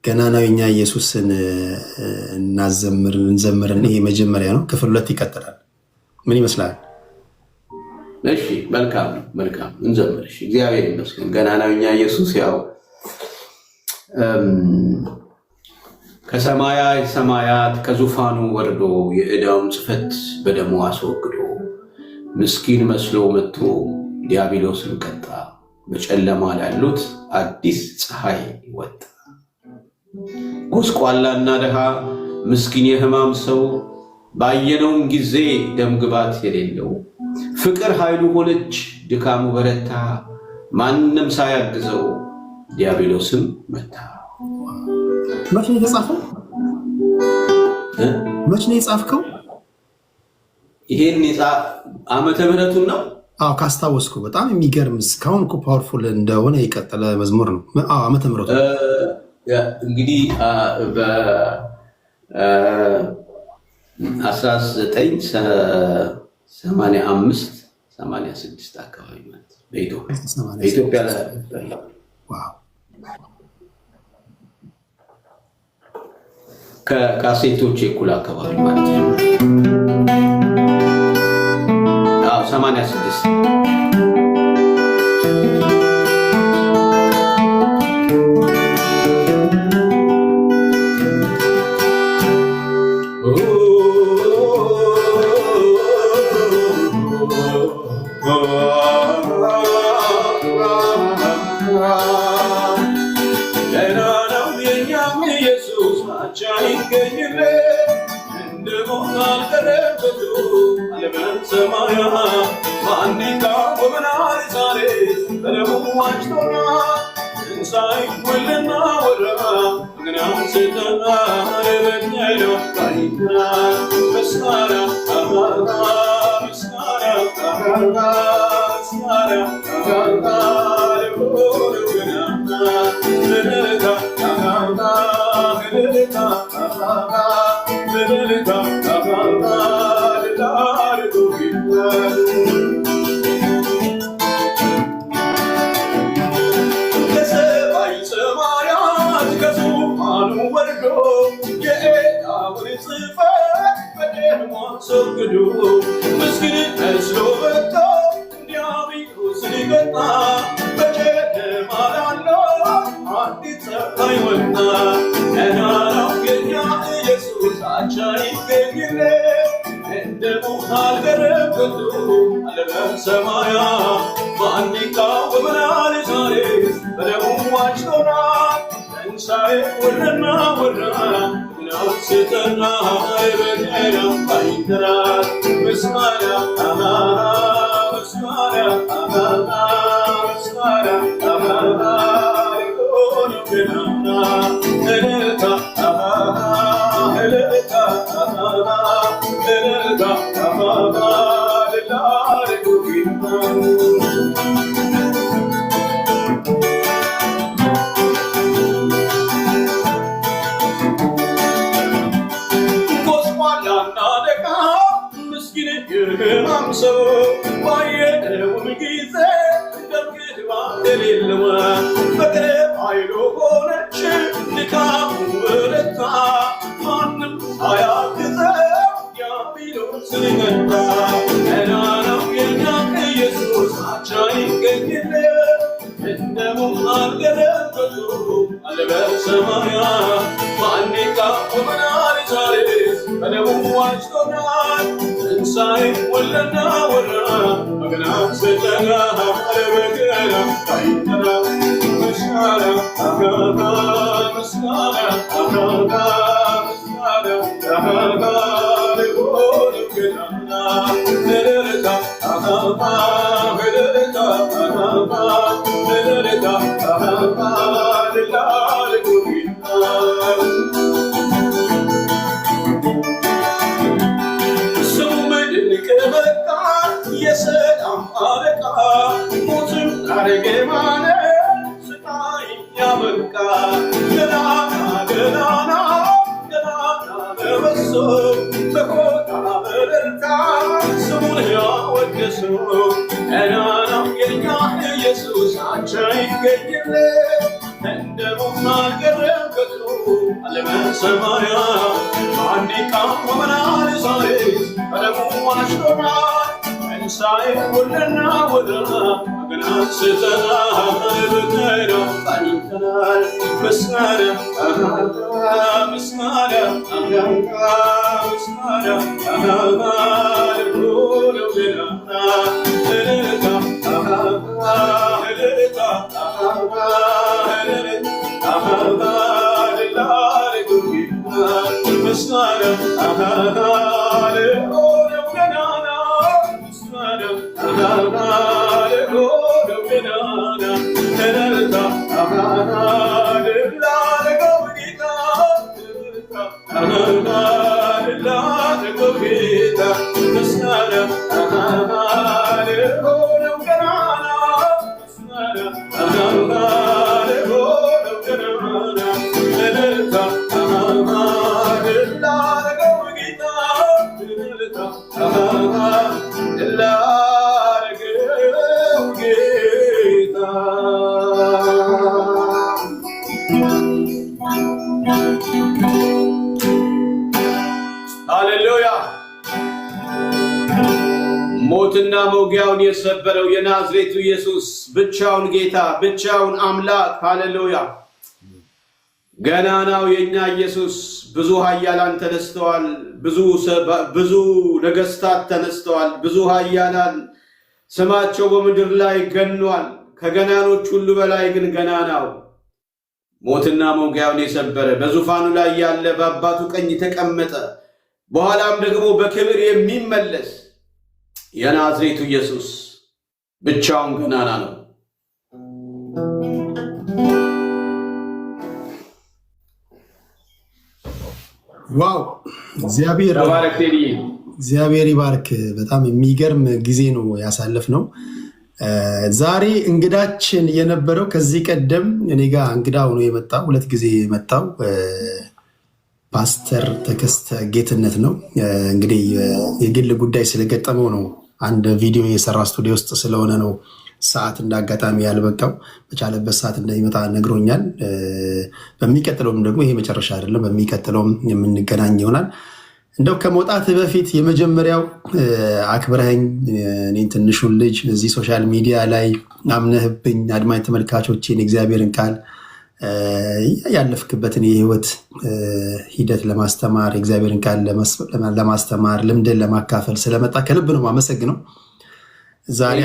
ገናናው የኛ ኢየሱስን እንዘምርን። ይሄ መጀመሪያ ነው። ክፍል 2 ይቀጥላል። ምን ይመስላል? እሺ መልካም እንዘምር። እሺ እግዚአብሔር ይመስገን። ገናናው የኛ ኢየሱስ ያው ከሰማያት ከዙፋኑ ወርዶ የዕዳውን ጽሕፈት በደሙ አስወግዶ ምስኪን መስሎ መጥቶ ዲያብሎስን ቀጣ። በጨለማ ላሉት አዲስ ፀሐይ ወጣ። ጎስቋላና ድሃ ምስኪን የሕማም ሰው ባየነውም ጊዜ ደምግባት የሌለው ፍቅር ኃይሉ ሆነች ድካሙ በረታ። ማንም ሳያግዘው ዲያብሎስም መታ። መቼ ነው የተጻፈው? መቼ ነው የጻፍከው? ይሄን ዓመተ ምሕረቱን ነው? አዎ ካስታወስኩ በጣም የሚገርም እስካሁን እኮ ፓወርፉል እንደሆነ የቀጠለ መዝሙር ነው። ዓመተ ምሕረቱ እንግዲህ በ1985 86 አካባቢ ማለት በኢትዮጵያ ከካሴቶች እኩል አካባቢ ማለት ነው። 86 Jesus, I try to get you there, and the woman get ሰማያ አንዲካ ወመናል ዛሬ ቀለሙ አሽሮናል እንሳይ ወደና ወደ አገናን ስተና በከና ባኒከናል መስናነ መስናነ መስናነ ሩለውና እልታ እልታ Musnada, ሞትና መውጊያውን የሰበረው የናዝሬቱ ኢየሱስ ብቻውን ጌታ ብቻውን አምላክ ሃሌሉያ። ገናናው የኛ ኢየሱስ ብዙ ኃያላን ተነስተዋል፣ ብዙ ነገስታት ተነስተዋል፣ ብዙ ኃያላን ስማቸው በምድር ላይ ገኗል። ከገናኖች ሁሉ በላይ ግን ገናናው ሞትና መውጊያውን የሰበረ በዙፋኑ ላይ ያለ በአባቱ ቀኝ የተቀመጠ በኋላም ደግሞ በክብር የሚመለስ የናዝሬቱ ኢየሱስ ብቻውን ገናና ነው። ዋው! እግዚአብሔር ይባርክ። በጣም የሚገርም ጊዜ ነው ያሳለፍነው። ዛሬ እንግዳችን የነበረው ከዚህ ቀደም እኔ ጋር እንግዳ ሆኖ የመጣው 2 ጊዜ የመጣው ፓስተር ተከስተ ጌትነት ነው። እንግዲህ የግል ጉዳይ ስለገጠመው ነው አንድ ቪዲዮ የሰራ ስቱዲዮ ውስጥ ስለሆነ ነው ሰዓት እንዳጋጣሚ ያልበቃው። በቻለበት ሰዓት እንደሚመጣ ነግሮኛል። በሚቀጥለውም ደግሞ ይሄ መጨረሻ አይደለም፣ በሚቀጥለውም የምንገናኝ ይሆናል። እንደው ከመውጣት በፊት የመጀመሪያው አክብረኸኝ እኔን ትንሹን ልጅ እዚህ ሶሻል ሚዲያ ላይ አምነህብኝ አድማጭ ተመልካቾችን እግዚአብሔርን ቃል ያለፍክበትን የህይወት ሂደት ለማስተማር እግዚአብሔርን ቃል ለማስተማር ልምድን ለማካፈል ስለመጣ ከልብ ነው የማመሰግነው። ዛሬ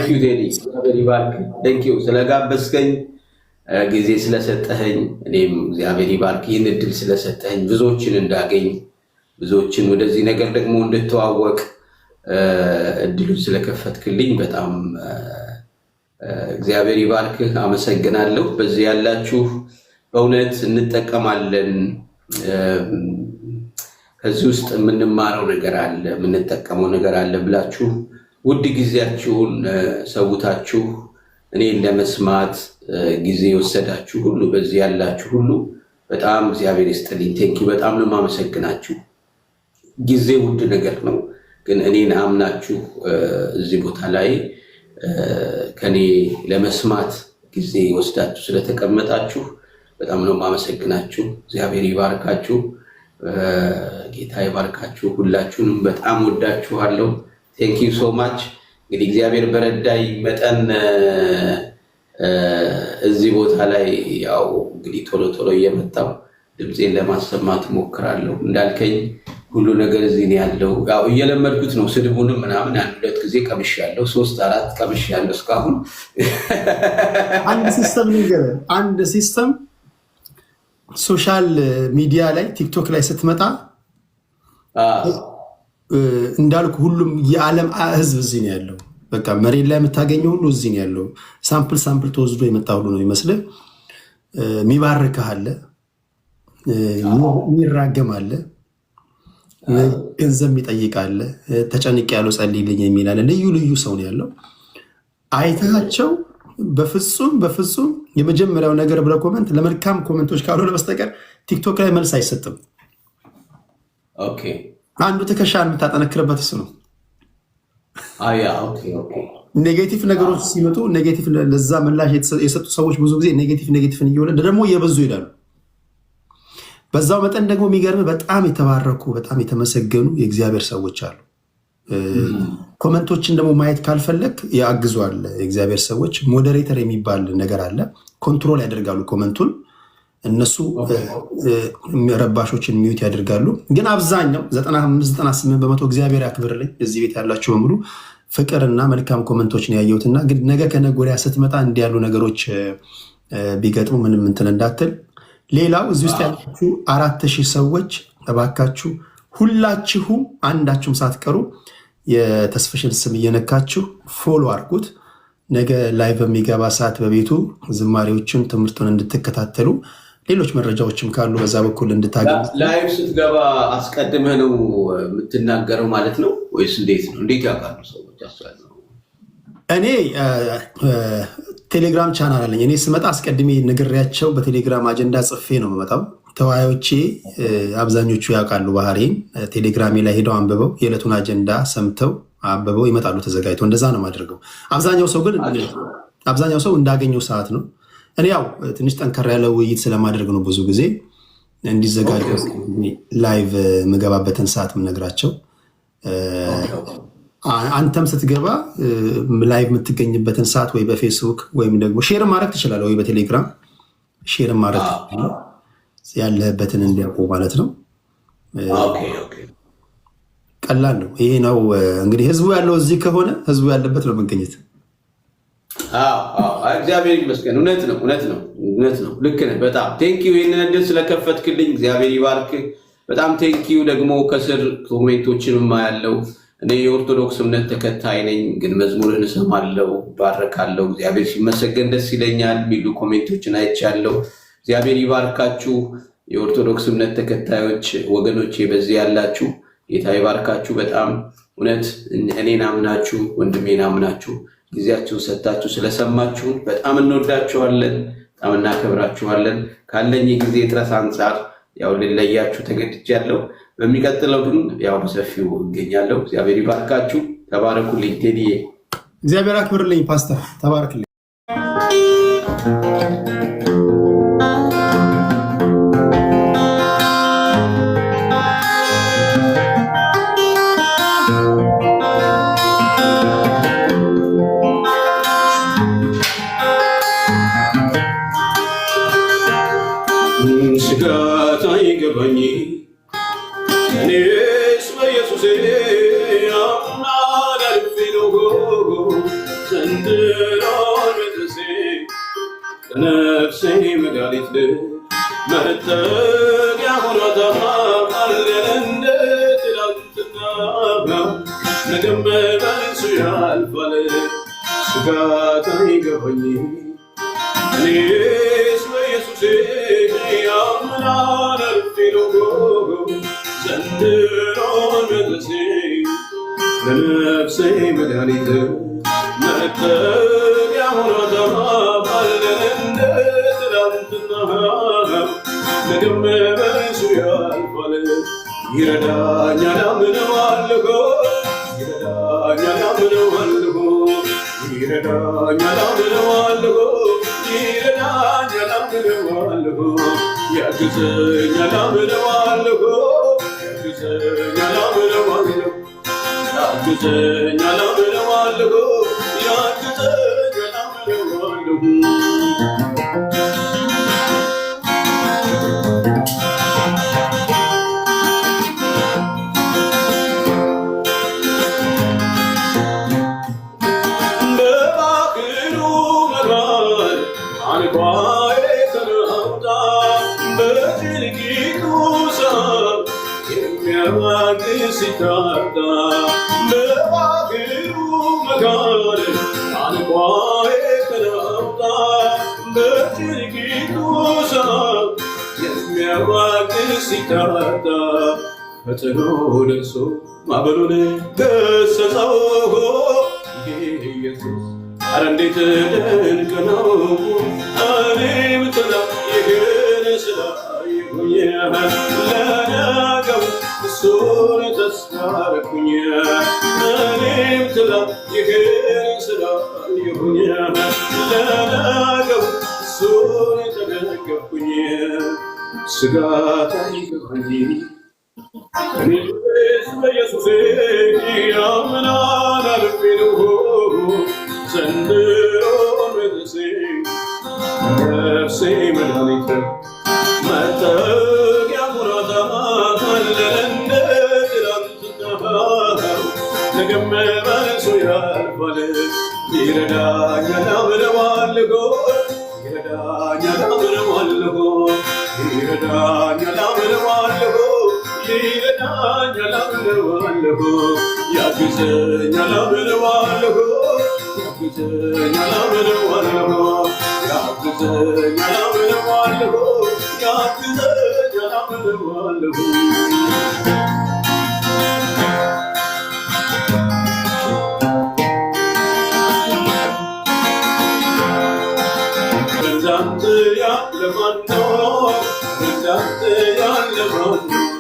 ስለጋበዝከኝ ጊዜ ስለሰጠኸኝ እኔም እግዚአብሔር ይባርክ። ይህን እድል ስለሰጠኸኝ ብዙዎችን እንዳገኝ ብዙዎችን ወደዚህ ነገር ደግሞ እንድተዋወቅ እድሉን ስለከፈትክልኝ በጣም እግዚአብሔር ይባርክህ። አመሰግናለሁ። በዚህ ያላችሁ በእውነት እንጠቀማለን። ከዚህ ውስጥ የምንማረው ነገር አለ፣ የምንጠቀመው ነገር አለ ብላችሁ ውድ ጊዜያችሁን ሰውታችሁ እኔን ለመስማት ጊዜ የወሰዳችሁ ሁሉ በዚህ ያላችሁ ሁሉ በጣም እግዚአብሔር ይስጥልኝ። ቴንኪው። በጣም ነው የማመሰግናችሁ። ጊዜ ውድ ነገር ነው፣ ግን እኔን አምናችሁ እዚህ ቦታ ላይ ከኔ ለመስማት ጊዜ ወስዳችሁ ስለተቀመጣችሁ በጣም ነው የማመሰግናችሁ። እግዚአብሔር ይባርካችሁ፣ ጌታ ይባርካችሁ። ሁላችሁንም በጣም ወዳችኋለሁ። ቴንክ ዩ ሶ ማች። እንግዲህ እግዚአብሔር በረዳይ መጠን እዚህ ቦታ ላይ ያው እንግዲህ ቶሎ ቶሎ እየመጣሁ ድምፄን ለማሰማት ሞክራለሁ። እንዳልከኝ ሁሉ ነገር እዚህ ነው ያለው። ያው እየለመድኩት ነው። ስድቡንም ምናምን 1-2 ጊዜ ቀምሻለሁ፣ 3-4 ቀምሻለሁ እስካሁን። አንድ ሲስተም ሶሻል ሚዲያ ላይ ቲክቶክ ላይ ስትመጣ እንዳልኩ ሁሉም የዓለም ህዝብ እዚህ ነው ያለው። በቃ መሬት ላይ የምታገኘው ሁሉ እዚህ ነው ያለው። ሳምፕል ተወስዶ የመጣ ሁሉ ነው ይመስልህ። የሚባርክህ አለ፣ የሚራገም አለ፣ ገንዘብ ይጠይቃል፣ ተጨንቅ ያለው ጸልይልኝ የሚል አለ። ልዩ ልዩ ሰው ነው ያለው። አይታቸው በፍጹም የመጀመሪያው ነገር ብለህ ኮመንት ለመልካም ኮመንቶች ካልሆነ በስተቀር ቲክቶክ ላይ መልስ አይሰጥም። አንዱ ትከሻን የምታጠነክርበት እሱ ነው። ኔጌቲቭ ነገሮች ሲመጡ ኔጌቲቭ ለዛ ምላሽ የሰጡ ሰዎች ብዙ ጊዜ ኔጌቲቭን እየወለደ ደግሞ እየበዙ ይሄዳሉ። በዛው መጠን ደግሞ የሚገርም በጣም የተባረኩ በጣም የተመሰገኑ የእግዚአብሔር ሰዎች አሉ። ኮመንቶችን ደግሞ ማየት ካልፈለግ ያግዟል። የእግዚአብሔር ሰዎች ሞዴሬተር የሚባል ነገር አለ። ኮንትሮል ያደርጋሉ ኮመንቱን። እነሱ ረባሾችን ሚዩት ያደርጋሉ። ግን አብዛኛው 95-98% እግዚአብሔር ያክብርልኝ እዚህ ቤት ያላቸው በሙሉ ፍቅርና መልካም ኮመንቶችን ያየሁትና ግን ነገ ከነገ ወዲያ ስትመጣ እንዲህ ያሉ ነገሮች ቢገጥሙ ምንም እንትን እንዳትል። ሌላው እዚህ ውስጥ ያላችሁ 4000 ሰዎች እባካችሁ ሁላችሁም አንዳችሁም ሳትቀሩ የተስፍሽን ስም እየነካችሁ ፎሎ አድርጉት። ነገ ላይ በሚገባ ሰዓት በቤቱ ዝማሬዎችን ትምህርቱን እንድትከታተሉ ሌሎች መረጃዎችም ካሉ በዛ በኩል እንድታገኙ። ላይቭ ስትገባ አስቀድመህ ነው የምትናገረው ማለት ነው ወይስ እንዴት ነው? እንዴት ያውቃሉ ሰዎች? እኔ ቴሌግራም ቻናል አለኝ። እኔ ስመጣ አስቀድሜ ነግሬያቸው በቴሌግራም አጀንዳ ጽፌ ነው የምመጣው። ተወያዮቼ አብዛኞቹ ያውቃሉ ባህሪን። ቴሌግራሜ ላይ ሄደው አንብበው የዕለቱን አጀንዳ ሰምተው አንብበው ይመጣሉ ተዘጋጅተው። እንደዛ ነው የማደርገው። አብዛኛው ሰው እንዳገኘው ሰዓት ነው። እኔ ያው ትንሽ ጠንከር ያለ ውይይት ስለማደርግ ነው ብዙ ጊዜ እንዲዘጋጁ ላይቭ የምገባበትን ሰዓት የምነግራቸው። አንተም ስትገባ ላይቭ የምትገኝበትን ሰዓት ወይ በፌስቡክ ወይም ደግሞ ሼር ማድረግ ትችላለህ፣ ወይ በቴሌግራም ሼር ማድረግ ያለበትን እንዲያውቁ ማለት ነው። ቀላል ነው። ይሄ ነው እንግዲህ ህዝቡ ያለው እዚህ ከሆነ ህዝቡ ያለበት ነው መገኘት። እግዚአብሔር ይመስገን። እውነት ነው። ልክ ነህ። በጣም ቴንኪው ይህንን እድል ስለከፈትክልኝ እግዚአብሔር ይባርክ። በጣም ቴንኪው። ደግሞ ከስር ኮሜንቶችንም ያለው እኔ የኦርቶዶክስ እምነት ተከታይ ነኝ፣ ግን መዝሙርን እሰማለሁ፣ ባረካለሁ፣ እግዚአብሔር ሲመሰገን ደስ ይለኛል የሚሉ ኮሜንቶችን አይቻለሁ። እግዚአብሔር ይባርካችሁ። የኦርቶዶክስ እምነት ተከታዮች ወገኖቼ በዚህ ያላችሁ ጌታ ይባርካችሁ። በጣም እውነት እኔን አምናችሁ ወንድሜን አምናችሁ ጊዜያችሁን ሰጥታችሁ ስለሰማችሁን በጣም እንወዳችኋለን፣ በጣም እናከብራችኋለን። ካለኝ ጊዜ ጥረት አንጻር ያው ልለያችሁ ተገድጃለሁ። በሚቀጥለው ግን ያው በሰፊው እገኛለሁ። እግዚአብሔር ይባርካችሁ። ተባረኩልኝ። ቴዲዬ እግዚአብሔር አክብርልኝ። ፓስተር ተባረክልኝ። ስጋት አይገባኝ እኔስ በኢየሱሴ አምናለሁ ዘንድሮን መድረሴ ከነፍሴ መድኃኒት መጠጊያ ሆኗታል እንደ ትላንትና ነገም በእርሱ ያልፋል። ስጋት አይገባኝ እኔስ በኢየሱሴ ዘንድሮን መድረሴ ለነፍሴ መድኃኒት መጠጊያ ሆኗታል እንደ ትላንትና ነገም በእርሱ ያልፋል። ይረዳኛል አምነዋለሁ፣ ያግዘኛል አምነዋለሁ፣ በባህሩ መሃል አንኳዬ ተናውጣ በጭንቂቱ ሰዓት የሚያዋግዝ ሲታጣ በባህሩ መሃል አንኳዬ ተናውጣ በጭንቂቱ ሰዓት የሚያዋግዝ ሲታጣ ፈጥኖ ደርሶ ማዕበሉን ገሰጸው። ኢየሱስ ኧረ እንዴት ድንቅ ነው! እኔም ትላ ይህን ስላየሁኝ ለነገው እሱን ተስፋ አደረኩኝ። እኔም ትላ ይህን ስላየሁኝ ለነገው እሱን ተደገፍኩኝ። ስጋት በኢየሱሴ ያምናል አልፌንሁ ዘንድሮ መድረሴ ነፍሴ መድኃኒት መጠጊያ ሙራታ አለ እንደ ትናንትና ነገም መልሶ ያልፋል ይረዳኛል አምነዋለሁ ይረዳኛል አምነዋለሁ ይረዳኛል አምነዋለሁ ይረዳኛል አምነዋለሁ ያግዘኛል አምነዋለሁ ያግዘኛል አምነዋለሁ ያግዘኛል አምነዋለሁ ያግዘኛል አምነዋለሁ እንዳንተ ያለ ማነው እንዳንተ ያለ ማነው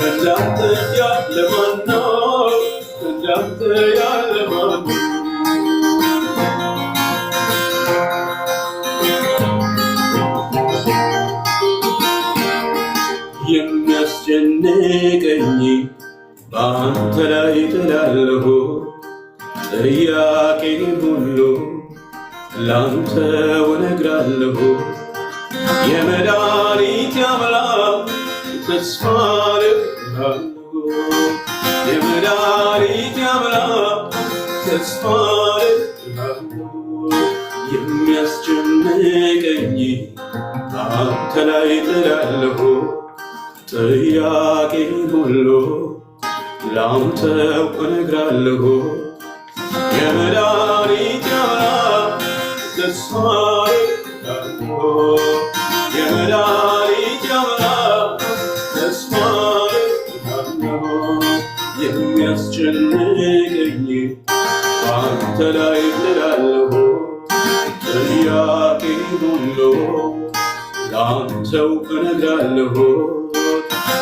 እንዳንተ ያለ ማነው እንዳንተ ያለ ማነው የሚያስጨንቀኝ በአንተ ላይ ጥላለሁ ጥያቄን ሁሉ ላንተ እነግራለሁ የመድኃኒቴ አምላክ ተስፋ አደርጋለሁ የመድኃኒቴ አምላክ ተስፋ አደርጋለሁ የሚያስጨንቀኝ አንተ ላይ ጥላለሁ ጥያቄን ሁሉ ላንተ እነግራለሁ የመድኃኒቴ አምላክ ተስፋ አደርጋለሁ የመድኃኒቴ አምላክ ተስፋ አደርጋለሁ የሚያስጨንቀኝ አንተ ላይ ጥላለሁ ጥያቄን ሁሉ ላንተው እነግራለሁ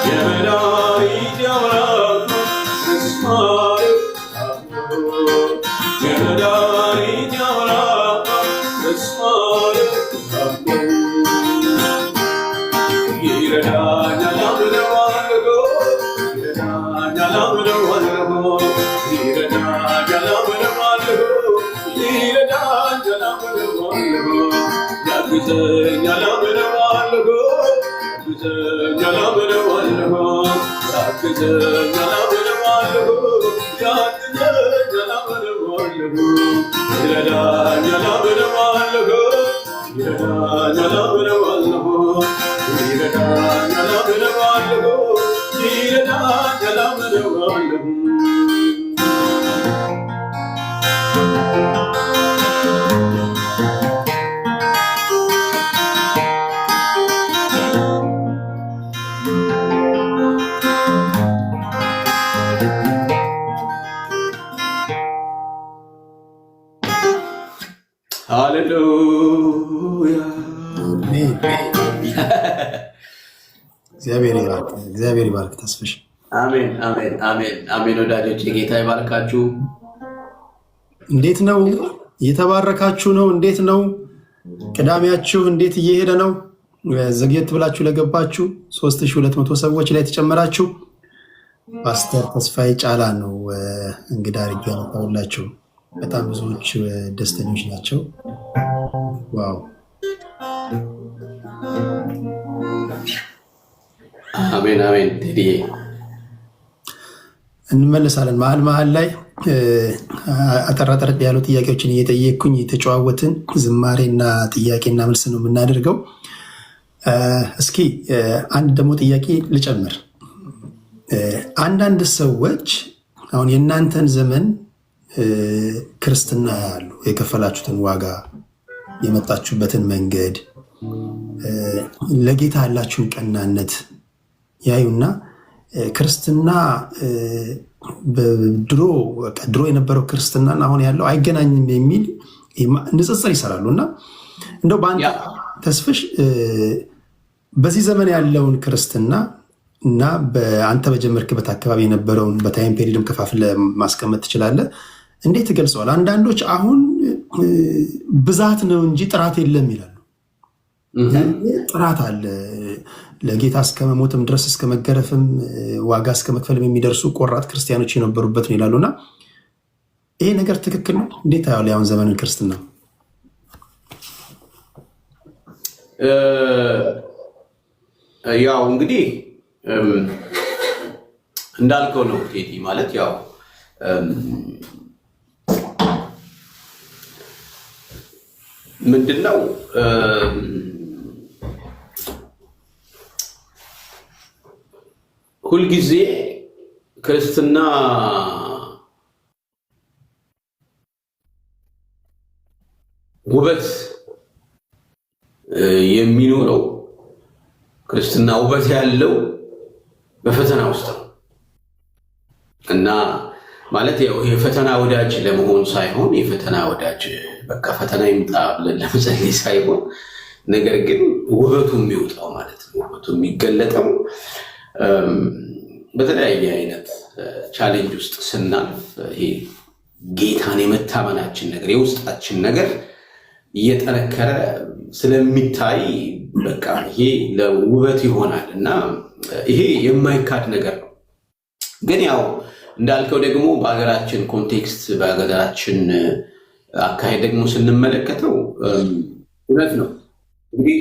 የመድኃኒቴ አምላክ ተስፋ አደርጋለሁ የመድኃኒቴ አምላክ ተስፋ አደርጋለሁ ይረዳኛል አምነዋለሁ ይረዳኛል አምነዋለሁ ይረዳኛል አምነዋለሁ ይረዳኛል አምነዋለሁ ያግዘኛል አምነዋለሁ ያግዘኛል አምነዋለሁ ያግዘኛል አምነዋለሁ ያግዘኛል አምነዋለሁ ይረዳኛል አምነዋለሁ ይረዳኛል አምነዋለሁ ይረዳኛል አምነዋለሁ ይረዳኛል አምነዋለሁ ሃሌሉያ እግዚአብሔር ይባርክ ተስፍሽ። አሜን አሜን አሜን አሜን። ወዳጆች ጌታ ይባርካችሁ። እንዴት ነው? እየተባረካችሁ ነው? እንዴት ነው ቅዳሜያችሁ? እንዴት እየሄደ ነው? ዘግየት ብላችሁ ለገባችሁ 3200 ሰዎች ላይ ተጨመራችሁ። ፓስተር ተስፋዬ ጫላ ነው እንግዳ አድርጌ ያመጣሁላችሁ። በጣም ብዙዎች ደስተኞች ናቸው። ዋው አሜን አሜን። ቴዲዬ እንመለሳለን። መሀል ላይ አጠራጠር ያሉ ጥያቄዎችን እየጠየቅኩኝ የተጨዋወትን ዝማሬና ጥያቄና መልስ ነው የምናደርገው። እስኪ አንድ ደግሞ ጥያቄ ልጨምር። አንዳንድ ሰዎች አሁን የእናንተን ዘመን ክርስትና ያሉ የከፈላችሁትን ዋጋ የመጣችሁበትን መንገድ ለጌታ ያላችሁን ቀናነት ያዩና ክርስትና ድሮ የነበረው ክርስትናን አሁን ያለው አይገናኝም የሚል ንጽጽር ይሰራሉ። እና እንደው በአንተ ተስፍሽ በዚህ ዘመን ያለውን ክርስትና እና በአንተ በጀመርክበት አካባቢ የነበረውን በታይም ፔሪድም ከፋፍለ ማስቀመጥ ትችላለህ? እንዴት ትገልጸዋል? አንዳንዶች አሁን ብዛት ነው እንጂ ጥራት የለም ይላሉ። ጥራት አለ። ለጌታ እስከ መሞትም ድረስ እስከ መገረፍም ዋጋ እስከ መክፈልም የሚደርሱ ቆራጥ ክርስቲያኖች የነበሩበት ነው ይላሉና ይሄ ነገር ትክክል ነው? እንዴት ታያለህ ያሁን ዘመንን ክርስትና? ያው እንግዲህ እንዳልከው ነው ቴዲ። ማለት ያው ምንድነው ሁልጊዜ ክርስትና ውበት የሚኖረው ክርስትና ውበት ያለው በፈተና ውስጥ ነው እና ማለት ያው የፈተና ወዳጅ ለመሆን ሳይሆን የፈተና ወዳጅ በቃ ፈተና ይምጣ ብለን ለመጸለይ ሳይሆን ነገር ግን ውበቱ የሚወጣው ማለት ነው። ውበቱ የሚገለጠው በተለያየ አይነት ቻሌንጅ ውስጥ ስናልፍ ይሄ ጌታን የመታመናችን ነገር የውስጣችን ነገር እየጠነከረ ስለሚታይ በቃ ይሄ ለውበት ይሆናል እና ይሄ የማይካድ ነገር ነው። ግን ያው እንዳልከው ደግሞ በሀገራችን ኮንቴክስት በሀገራችን አካሄድ ደግሞ ስንመለከተው እውነት ነው እንግዲህ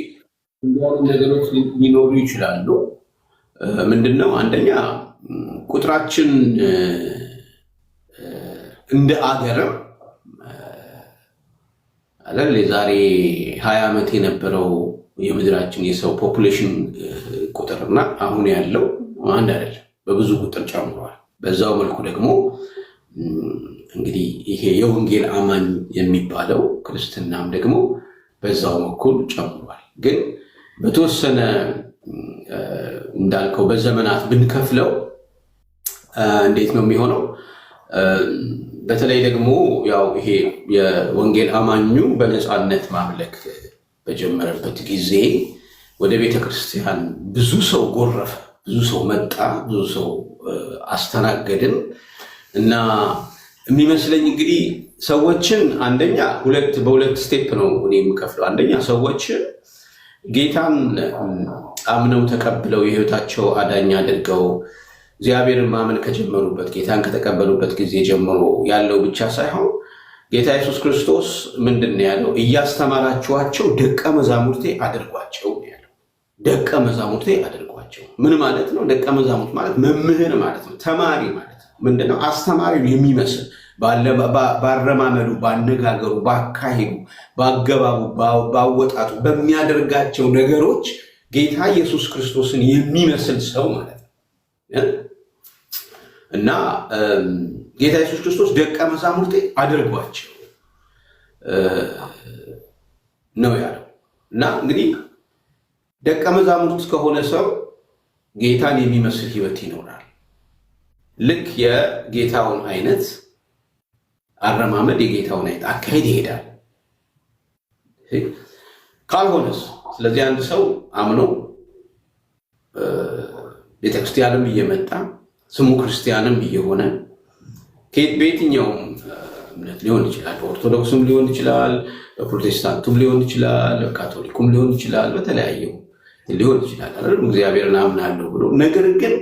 እንዲያሉ ነገሮች ሊኖሩ ይችላሉ። ምንድነው አንደኛ ቁጥራችን እንደ አገርም አይደል የዛሬ 20 ዓመት የነበረው የምድራችን የሰው ፖፑሌሽን ቁጥርና አሁን ያለው አንድ አይደለም፣ በብዙ ቁጥር ጨምሯል። በዛው መልኩ ደግሞ እንግዲህ ይሄ የወንጌል አማኝ የሚባለው ክርስትናም ደግሞ በዛው በኩል ጨምሯል። ግን በተወሰነ እንዳልከው በዘመናት ብንከፍለው እንዴት ነው የሚሆነው? በተለይ ደግሞ ያው ይሄ የወንጌል አማኙ በነፃነት ማምለክ በጀመረበት ጊዜ ወደ ቤተክርስቲያን ብዙ ሰው ጎረፈ፣ ብዙ ሰው መጣ፣ ብዙ ሰው አስተናገድን እና የሚመስለኝ እንግዲህ ሰዎችን አንደኛ በሁለት ስቴፕ ነው እኔ የምከፍለው። አንደኛ ሰዎችን ጌታን አምነው ተቀብለው የህይወታቸው አዳኝ አድርገው እግዚአብሔርን ማመን ከጀመሩበት ጌታን ከተቀበሉበት ጊዜ ጀምሮ ያለው ብቻ ሳይሆን ጌታ ኢየሱስ ክርስቶስ ምንድን ነው ያለው? እያስተማራችኋቸው ደቀ መዛሙርቴ አድርጓቸው ያለው። ደቀ መዛሙርቴ አድርጓቸው ምን ማለት ነው? ደቀ መዛሙርት ማለት መምህር ማለት ነው፣ ተማሪ ማለት ነው። ምንድነው? አስተማሪውን የሚመስል ባረማመዱ፣ ባነጋገሩ፣ ባካሄዱ፣ ባገባቡ፣ ባወጣጡ፣ በሚያደርጋቸው ነገሮች ጌታ ኢየሱስ ክርስቶስን የሚመስል ሰው ማለት ነው እና ጌታ ኢየሱስ ክርስቶስ ደቀ መዛሙርቴ አድርጓቸው ነው ያለው። እና እንግዲህ ደቀ መዛሙርት ከሆነ ሰው ጌታን የሚመስል ህይወት ይኖራል። ልክ የጌታውን አይነት አረማመድ፣ የጌታውን አይነት አካሄድ ይሄዳል። ካልሆነስ? ስለዚህ አንድ ሰው አምኖ ቤተክርስቲያንም እየመጣ ስሙ ክርስቲያንም እየሆነ በየትኛውም እምነት ሊሆን ይችላል፣ በኦርቶዶክስም ሊሆን ይችላል፣ በፕሮቴስታንቱም ሊሆን ይችላል፣ በካቶሊኩም ሊሆን ይችላል፣ በተለያየው ሊሆን ይችላል አይደል? እግዚአብሔርን አምናለሁ ብሎ ነገር ግን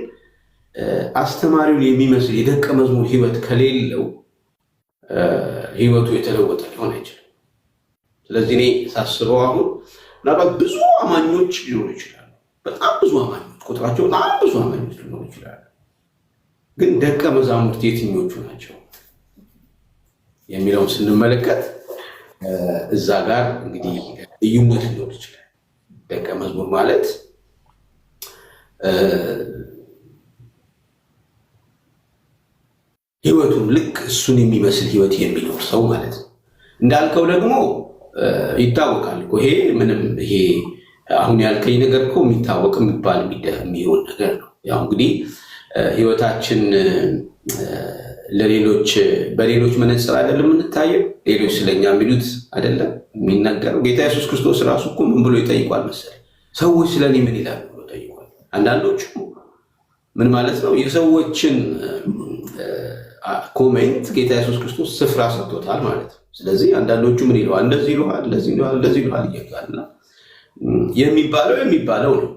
አስተማሪውን የሚመስል የደቀ መዝሙር ህይወት ከሌለው ህይወቱ የተለወጠ ሊሆን አይችልም። ስለዚህ እኔ ሳስበው አሁን ምናልባት ብዙ አማኞች ሊሆኑ ይችላሉ፣ በጣም ብዙ አማኞች፣ ቁጥራቸው በጣም ብዙ አማኞች ሊሆኑ ይችላሉ። ግን ደቀ መዛሙርት የትኞቹ ናቸው የሚለውን ስንመለከት እዛ ጋር እንግዲህ ልዩነት ሊኖር ይችላል። ደቀ መዝሙር ማለት ህይወቱን ልክ እሱን የሚመስል ህይወት የሚኖር ሰው ማለት ነው። እንዳልከው ደግሞ ይታወቃል እኮ ይሄ ምንም ይሄ አሁን ያልከኝ ነገር እኮ የሚታወቅ የሚባል የሚሆን ነገር ነው። ያው እንግዲህ ህይወታችን ለሌሎች በሌሎች መነጽር አይደለም የምንታየው። ሌሎች ስለኛ የሚሉት አይደለም የሚናገረው። ጌታ ኢየሱስ ክርስቶስ ራሱ እኮ ምን ብሎ ይጠይቋል መሰለኝ? ሰዎች ስለኔ ምን ይላሉ ብሎ ጠይቋል። አንዳንዶቹ ምን ማለት ነው የሰዎችን ኮሜንት ጌታ ኢየሱስ ክርስቶስ ስፍራ ሰጥቶታል ማለት ነው። ስለዚህ አንዳንዶቹ ምን ይለዋል? እንደዚህ ይለዋል፣ እንደዚህ ይለዋል፣ እንደዚህ ይለዋል እያልና የሚባለው ነው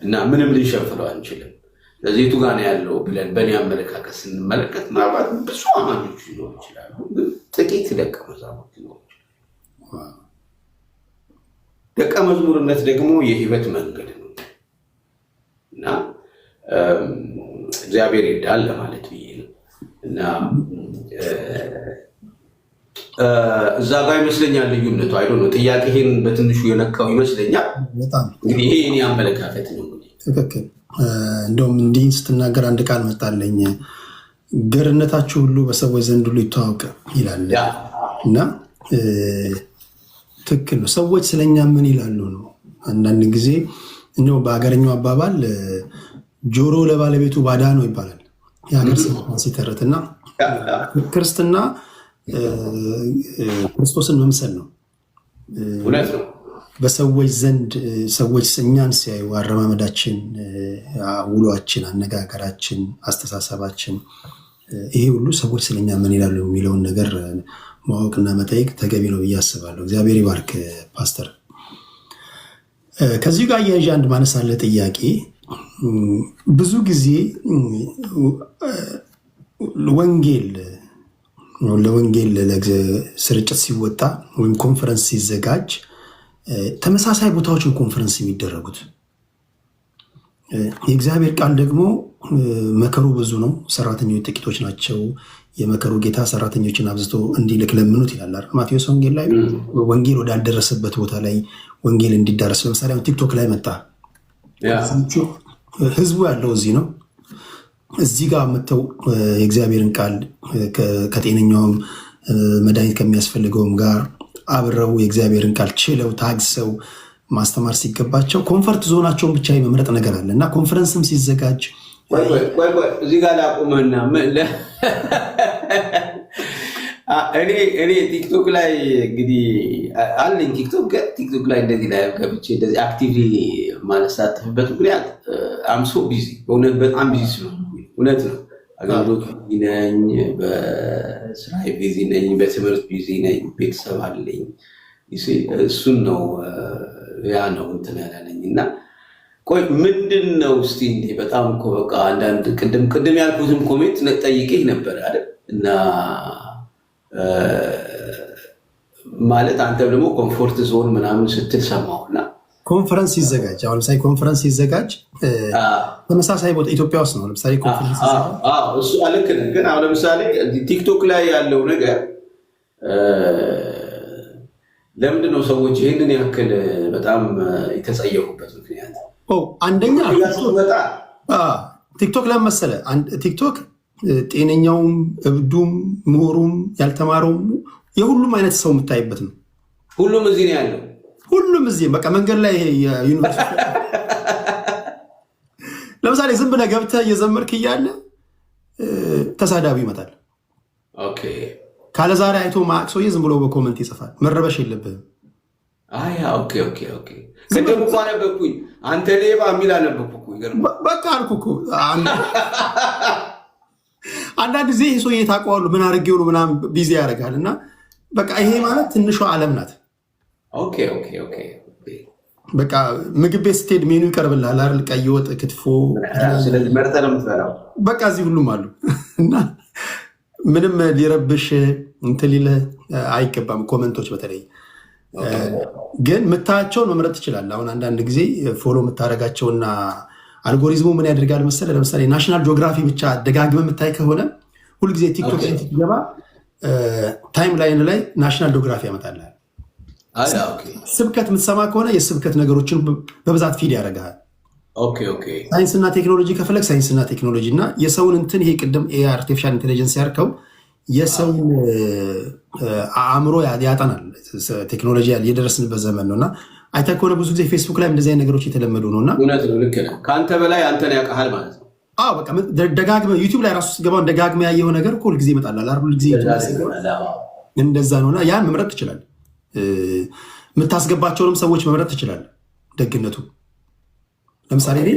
እና ምንም ልንሸፍነው አንችልም። ስለዚህ የቱ ጋር ነው ያለው ብለን በእኔ አመለካከት ስንመለከት ምናልባት ብዙ አማኞች ሊኖሩ ይችላሉ፣ ግን ጥቂት ደቀ መዛሙርት ሊኖሩ ይችላሉ። ደቀ መዝሙርነት ደግሞ የህይወት መንገድ ነው እና እግዚአብሔር ይርዳል ለማለት ብዬ ነው እና እዛ ጋር ይመስለኛል ልዩነቱ አይዶ ነው። ጥያቄህን በትንሹ የነካው ይመስለኛል። እንግዲህ ይሄ የኔ አመለካከት ነው። ትክክል። እንደውም እንዲህ ስትናገር አንድ ቃል መጣለኝ፣ ገርነታችሁ ሁሉ በሰዎች ዘንድ ሁሉ ይተዋወቅ ይላል እና ትክክል ነው። ሰዎች ስለኛ ምን ይላሉ ነው። አንዳንድ ጊዜ እንደው በሀገረኛው አባባል ጆሮ ለባለቤቱ ባዳ ነው ይባላል የሀገር ሲተረት እና ክርስትና ክርስቶስን መምሰል ነው። በሰዎች ዘንድ ሰዎች እኛን ሲያዩ አረማመዳችን፣ ውሏችን፣ አነጋገራችን፣ አስተሳሰባችን ይሄ ሁሉ ሰዎች ስለኛ ምን ይላሉ የሚለውን ነገር ማወቅና መጠየቅ ተገቢ ነው ብዬ አስባለሁ። እግዚአብሔር ይባርክ ፓስተር። ከዚሁ ጋር እያያዥ አንድ ማነሳለ ጥያቄ ብዙ ጊዜ ለወንጌል ስርጭት ሲወጣ ወይም ኮንፈረንስ ሲዘጋጅ ተመሳሳይ ቦታዎችን ኮንፈረንስ የሚደረጉት የእግዚአብሔር ቃል ደግሞ መከሩ ብዙ ነው፣ ሰራተኞች ጥቂቶች ናቸው፣ የመከሩ ጌታ ሰራተኞችን አብዝቶ እንዲልክ ለምኑት ይላል ማቴዎስ ወንጌል ላይ። ወንጌል ወዳልደረሰበት ቦታ ላይ ወንጌል እንዲዳረስ ለምሳሌ ቲክቶክ ላይ መጣ። ህዝቡ ያለው እዚህ ነው። እዚህ ጋር መጥተው የእግዚአብሔርን ቃል ከጤነኛውም መድኃኒት ከሚያስፈልገውም ጋር አብረው የእግዚአብሔርን ቃል ችለው ታግሰው ማስተማር ሲገባቸው ኮንፈርት ዞናቸውን ብቻ የመምረጥ ነገር አለ እና ኮንፈረንስም ሲዘጋጅ እዚህ ጋር ላቁመና እኔ ቲክቶክ ላይ እንግዲህ አለኝ ቲክቶክ ላይ እንደዚህ ላይ ገብቼ እንደዚህ አክቲቭሊ ማለሳተፍበት ምክንያት አምሶ ቢዚ በእውነት በጣም ቢዚ ስለሆነ እውነት ነው። አገልግሎት ቢዚ ነኝ፣ በስራ ቢዚ ነኝ፣ በትምህርት ቢዚ ነኝ፣ ቤተሰብ አለኝ። እሱን ነው ያ ነው እንትን ያላለኝ እና ቆይ ምንድን ነው እስቲ እንዴ በጣም እኮ በቃ አንዳንድ ቅድም ያልኩትም ኮሜንት ጠይቄህ ነበር አይደል? እና ማለት አንተ ደግሞ ኮምፎርት ዞን ምናምን ስትል ሰማሁና ኮንፈረንስ ሲዘጋጅ አሁን ለምሳሌ ኮንፈረንስ ሲዘጋጅ ተመሳሳይ ቦታ ኢትዮጵያ ውስጥ ነው። ለምሳሌ ኮንፈረንስ እሱ ልክ ነህ። ግን አሁን ለምሳሌ ቲክቶክ ላይ ያለው ነገር ለምንድን ነው ሰዎች ይህንን ያክል በጣም የተጸየፉበት ምክንያት? አንደኛ ቲክቶክ ለምን መሰለህ? ቲክቶክ ጤነኛውም፣ እብዱም፣ ምሁሩም፣ ያልተማረውም የሁሉም አይነት ሰው የምታይበት ነው። ሁሉም እዚህ ነው ያለው። ሁሉም እዚህ በቃ መንገድ ላይ ዩኒቨርሲቲ ለምሳሌ ዝም ብለህ ገብተህ እየዘመርክ እያለ ተሳዳቢ ይመጣል። ካለ ዛሬ አይቶ ማቅ ሰውዬ ዝም ብሎ በኮመንት ይጽፋል። መረበሽ የለብህም። ቅድም እኮ አነበብኩኝ አንተ ሌባ የሚል አነበብኩኝ። በቃ አልኩህ እኮ አንዳንድ ጊዜ ይህ ሰውዬ ታውቀዋለህ ምን አድርጌው ነው ምናምን ቢዚ ያደርጋል። እና በቃ ይሄ ማለት ትንሿ ዓለም ናት። በቃ ምግብ ቤት ስትሄድ ሜኑ ይቀርብልሃል አይደል? ቀይ ወጥ፣ ክትፎ፣ ስለዚህ መርጠህ ነው የምትበላው። በቃ እዚህ ሁሉም አሉ እና ምንም ሊረብሽ እንትን ሊልህ አይገባም። ኮመንቶች በተለይ ግን የምታያቸውን መምረጥ ትችላለህ። አሁን አንዳንድ ጊዜ ፎሎ የምታደርጋቸውና አልጎሪዝሙ ምን ያደርጋል መሰለህ? ለምሳሌ ናሽናል ጂኦግራፊ ብቻ ደጋግመህ የምታይ ከሆነ ሁልጊዜ ቲክቶክ ስትገባ ታይም ላይን ላይ ናሽናል ጂኦግራፊ ያመጣልሃል። ስብከት የምትሰማ ከሆነ የስብከት ነገሮችን በብዛት ፊድ ያደርግሃል። ሳይንስና ቴክኖሎጂ ከፈለግ ሳይንስና ቴክኖሎጂ እና የሰውን እንትን ይሄ ቅድም አርቲፊሻል ኢንቴሊጀንስ ያርከው የሰውን አእምሮ ያጠናል። ቴክኖሎጂ የደረስንበት ዘመን ነው እና አይተህ ከሆነ ብዙ ጊዜ ፌስቡክ ላይ እንደዚህ አይነት ነገሮች የተለመዱ ነው እና ከአንተ በላይ አንተን ያውቃል ማለት ነው። በቃ ደጋግመህ ዩቲዩብ ላይ ራሱ ስትገባ ደጋግመህ ያየኸው ነገር ሁል ጊዜ ይመጣል። ሁል ጊዜ እንደዛ ነውና ያን መምረጥ ትችላለህ። የምታስገባቸውንም ሰዎች መምረጥ ትችላለህ። ደግነቱ ለምሳሌ እኔ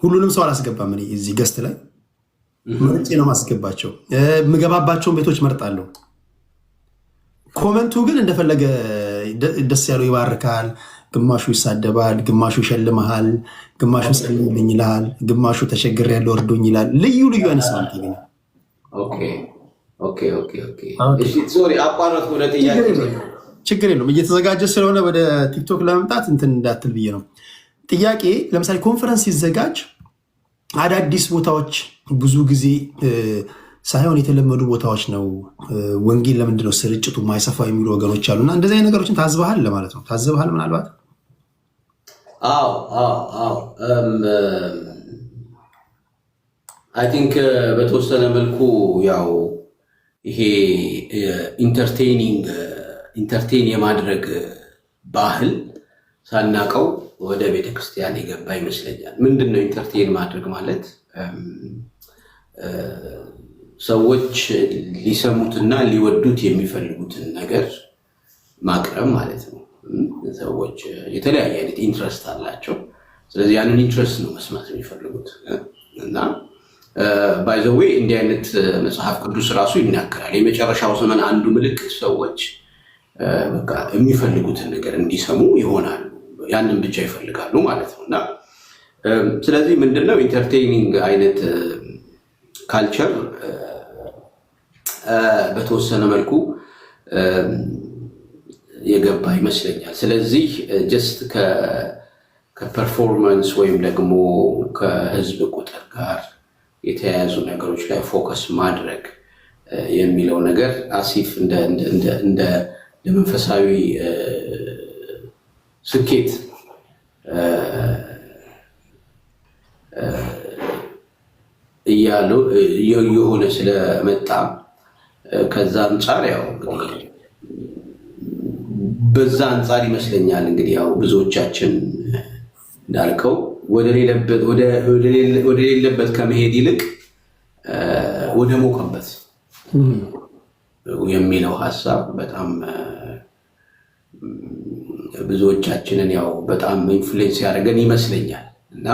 ሁሉንም ሰው አላስገባም። እኔ እዚህ ገስት ላይ መርጬ ነው ማስገባቸው። የምገባባቸውን ቤቶች መርጣለሁ። ኮመንቱ ግን እንደፈለገ ደስ ያለው ይባርካል፣ ግማሹ ይሳደባል፣ ግማሹ ይሸልመሃል፣ ግማሹ ጸልይልኝ ይልሃል፣ ግማሹ ተቸግሬያለሁ እርዱኝ ይላል። ልዩ ልዩ አይነት ሰው ነው። ችግር የለውም። እየተዘጋጀ ስለሆነ ወደ ቲክቶክ ለመምጣት እንትን እንዳትል ብዬ ነው። ጥያቄ ለምሳሌ ኮንፈረንስ ሲዘጋጅ አዳዲስ ቦታዎች ብዙ ጊዜ ሳይሆን የተለመዱ ቦታዎች ነው ወንጌል ለምንድነው ስርጭቱ ማይሰፋው የሚሉ ወገኖች አሉና እንደዚህ አይነት ነገሮችን ታዝበሃል ለማለት ነው። ታዝበሃል ምናልባት? አዎ አይ ቲንክ በተወሰነ መልኩ ያው ይሄ ኢንተርቴን የማድረግ ባህል ሳናቀው ወደ ቤተክርስቲያን የገባ ይመስለኛል። ምንድነው ኢንተርቴን ማድረግ ማለት? ሰዎች ሊሰሙትና ሊወዱት የሚፈልጉትን ነገር ማቅረብ ማለት ነው። ሰዎች የተለያየ አይነት ኢንትረስት አላቸው። ስለዚህ ያንን ኢንትረስት ነው መስማት የሚፈልጉት እና ባይ ዘ ዌይ እንዲህ አይነት መጽሐፍ ቅዱስ ራሱ ይናገራል። የመጨረሻው ዘመን አንዱ ምልክት ሰዎች በቃ የሚፈልጉትን ነገር እንዲሰሙ ይሆናሉ። ያንን ብቻ ይፈልጋሉ ማለት ነው እና ስለዚህ ምንድነው ኢንተርቴይኒንግ አይነት ካልቸር በተወሰነ መልኩ የገባ ይመስለኛል። ስለዚህ ጀስት ከፐርፎርማንስ ወይም ደግሞ ከህዝብ ቁጥር ጋር የተያያዙ ነገሮች ላይ ፎከስ ማድረግ የሚለው ነገር አሲፍ እንደ መንፈሳዊ ስኬት የሆነ ስለመጣ ከዛ አንጻር ያው እንግዲህ በዛ አንጻር ይመስለኛል እንግዲህ ያው ብዙዎቻችን እንዳልከው ወደ ሌለበት ከመሄድ ይልቅ ወደ ሞቀበት የሚለው ሀሳብ በጣም ብዙዎቻችንን ያው በጣም ኢንፍሉዌንስ ያደርገን ይመስለኛል እና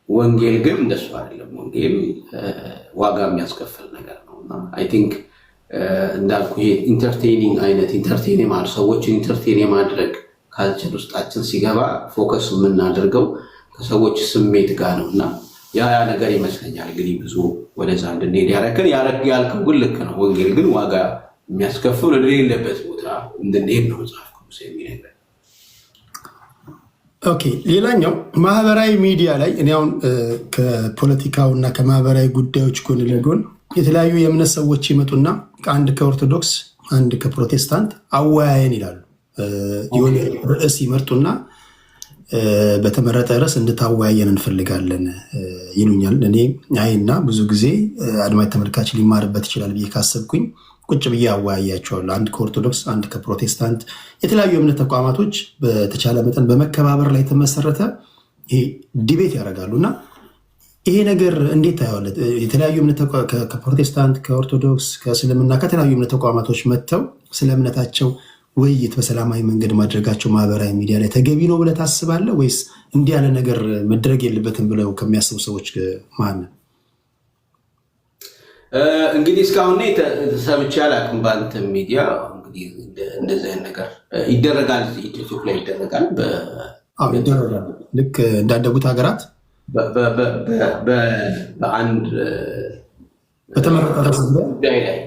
ወንጌል ግን እንደሱ አይደለም። ወንጌል ዋጋ የሚያስከፍል ነገር ነው እና አይ ቲንክ እንዳልኩ ይሄ ኢንተርቴኒንግ አይነት ኢንተርቴን የማድረግ ሰዎችን ኢንተርቴን የማድረግ ካልቸር ውስጣችን ሲገባ ፎከስ የምናደርገው ከሰዎች ስሜት ጋር ነው እና ያ ነገር ይመስለኛል እንግዲህ ብዙ ወደዛ እንድንሄድ ያደረገን። ያልከው ግን ልክ ነው። ወንጌል ግን ዋጋ የሚያስከፍል ወደሌለበት ቦታ እንድንሄድ ነው መጽሐፍ ቅዱስ የሚነግረን። ኦኬ፣ ሌላኛው ማህበራዊ ሚዲያ ላይ እኔ አሁን ከፖለቲካው እና ከማህበራዊ ጉዳዮች ጎን ለጎን የተለያዩ የእምነት ሰዎች ይመጡና አንድ ከኦርቶዶክስ አንድ ከፕሮቴስታንት አወያየን ይላሉ። የሆነ ርዕስ ይመርጡና በተመረጠ ርዕስ እንድታወያየን እንፈልጋለን ይሉኛል። እኔ አይና ብዙ ጊዜ አድማጭ ተመልካች ሊማርበት ይችላል ብዬ ካሰብኩኝ ቁጭ ብዬ አወያያቸዋለሁ። አንድ ከኦርቶዶክስ አንድ ከፕሮቴስታንት የተለያዩ እምነት ተቋማቶች በተቻለ መጠን በመከባበር ላይ የተመሰረተ ዲቤት ያደርጋሉ እና ይሄ ነገር እንዴት ታየዋለህ? የተለያዩ እምነት ከፕሮቴስታንት ከኦርቶዶክስ ከእስልምና ከተለያዩ እምነት ተቋማቶች መጥተው ስለ እምነታቸው ውይይት በሰላማዊ መንገድ ማድረጋቸው ማህበራዊ ሚዲያ ላይ ተገቢ ነው ብለህ ታስባለህ ወይስ እንዲህ ያለ ነገር መድረግ የለበትም ብለው ከሚያስቡ ሰዎች ማን ነው? እንግዲህ እስካሁን ሰምቼ አላውቅም። በአንተ ሚዲያ እንግዲህ እንደዚህ አይነት ነገር ይደረጋል፣ ኢትዮጵያ ላይ ይደረጋል። ይደረጋል ልክ እንዳደጉት ሀገራት በአንድ በተመረጠ ጉዳይ ላይ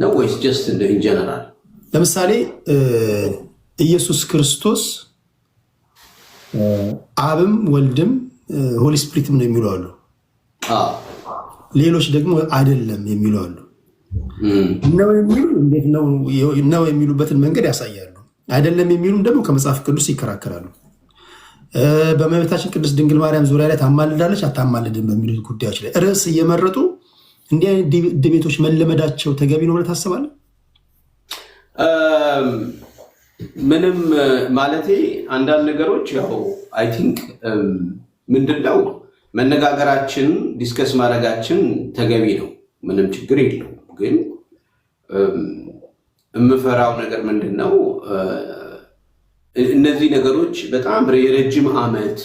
ነው ወይስ ጀስት ኢን ጀነራል? ለምሳሌ ኢየሱስ ክርስቶስ አብም ወልድም ሆሊ ስፒሪትም ነው የሚሉ አሉ። ሌሎች ደግሞ አይደለም የሚሉ አሉ። ነው የሚሉ እንዴት ነው የሚሉበትን መንገድ ያሳያሉ። አይደለም የሚሉም ደግሞ ከመጽሐፍ ቅዱስ ይከራከራሉ። በእመቤታችን ቅድስት ድንግል ማርያም ዙሪያ ላይ ታማልዳለች አታማልድም በሚሉት ጉዳዮች ላይ ርዕስ እየመረጡ እንዲህ አይነት ዲቤቶች መለመዳቸው ተገቢ ነው ብለህ ታስባለህ? ምንም ማለቴ አንዳንድ ነገሮች ያው አይ ቲንክ ምንድነው መነጋገራችን ዲስከስ ማድረጋችን ተገቢ ነው፣ ምንም ችግር የለውም። ግን የምፈራው ነገር ምንድነው እነዚህ ነገሮች በጣም የረጅም ዓመት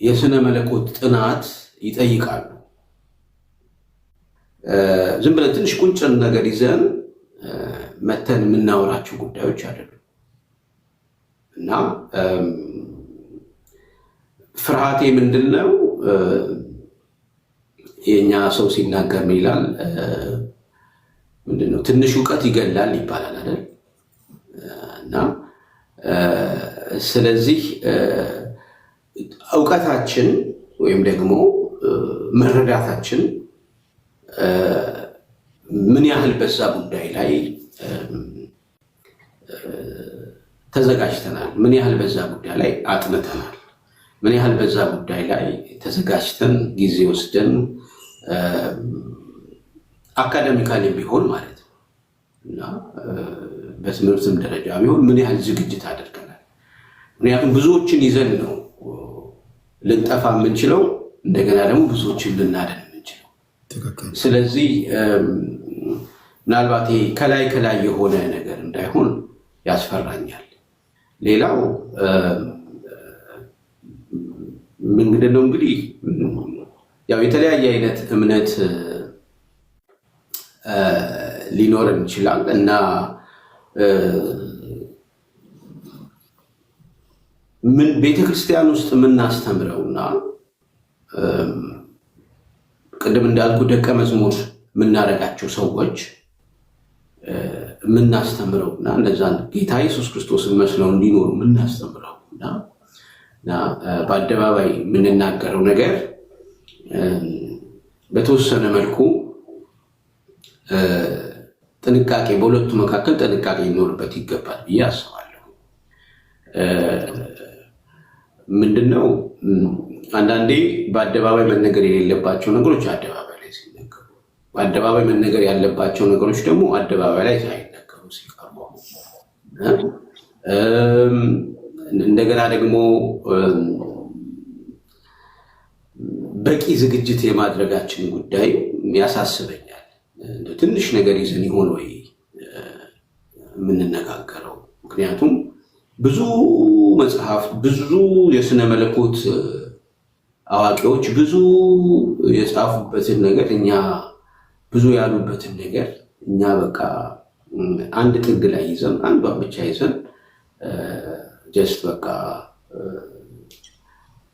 የስነ መለኮት ጥናት ይጠይቃሉ ዝም ብለን ትንሽ ቁንጭን ነገር ይዘን መተን የምናወራቸው ጉዳዮች አይደሉም እና ፍርሃቴ ምንድነው? የኛ ሰው ሲናገር ምን ይላል? ምንድነው ትንሽ ዕውቀት ይገላል ይባላል አይደል? እና ስለዚህ ዕውቀታችን ወይም ደግሞ መረዳታችን ምን ያህል በዛ ጉዳይ ላይ ተዘጋጅተናል፣ ምን ያህል በዛ ጉዳይ ላይ አጥንተናል፣ ምን ያህል በዛ ጉዳይ ላይ ተዘጋጅተን ጊዜ ወስደን አካዳሚካሊ ቢሆን ማለት ነው እና በትምህርትም ደረጃ ቢሆን ምን ያህል ዝግጅት አድርገናል። ምክንያቱም ብዙዎችን ይዘን ነው ልንጠፋ የምንችለው፣ እንደገና ደግሞ ብዙዎችን ልናደን የምንችለው። ስለዚህ ምናልባት ከላይ ከላይ የሆነ ነገር እንዳይሆን ያስፈራኛል። ሌላው ምንድነው እንግዲህ ያው የተለያየ አይነት እምነት ሊኖረን ይችላል እና ምን ቤተክርስቲያን ውስጥ የምናስተምረውና ቅድም እንዳልኩ ደቀ መዝሙር የምናደርጋቸው ሰዎች የምናስተምረውና እነዛን ጌታ ኢየሱስ ክርስቶስን መስለው እንዲኖሩ የምናስተምረውና በአደባባይ የምንናገረው ነገር በተወሰነ መልኩ ጥንቃቄ በሁለቱ መካከል ጥንቃቄ ሊኖርበት ይገባል ብዬ አስባለሁ። ምንድነው አንዳንዴ በአደባባይ መነገር የሌለባቸው ነገሮች አደባባይ ላይ ሲነገሩ፣ በአደባባይ መነገር ያለባቸው ነገሮች ደግሞ አደባባይ ላይ ሳይነገሩ ሲቀርቡ፣ እንደገና ደግሞ በቂ ዝግጅት የማድረጋችን ጉዳይ ያሳስበኛል። ትንሽ ነገር ይዘን ይሆን ወይ የምንነጋገረው? ምክንያቱም ብዙ መጽሐፍት፣ ብዙ የስነ መለኮት አዋቂዎች ብዙ የጻፉበትን ነገር እኛ ብዙ ያሉበትን ነገር እኛ በቃ አንድ ጥግ ላይ ይዘን አንዷን ብቻ ይዘን ጀስት በቃ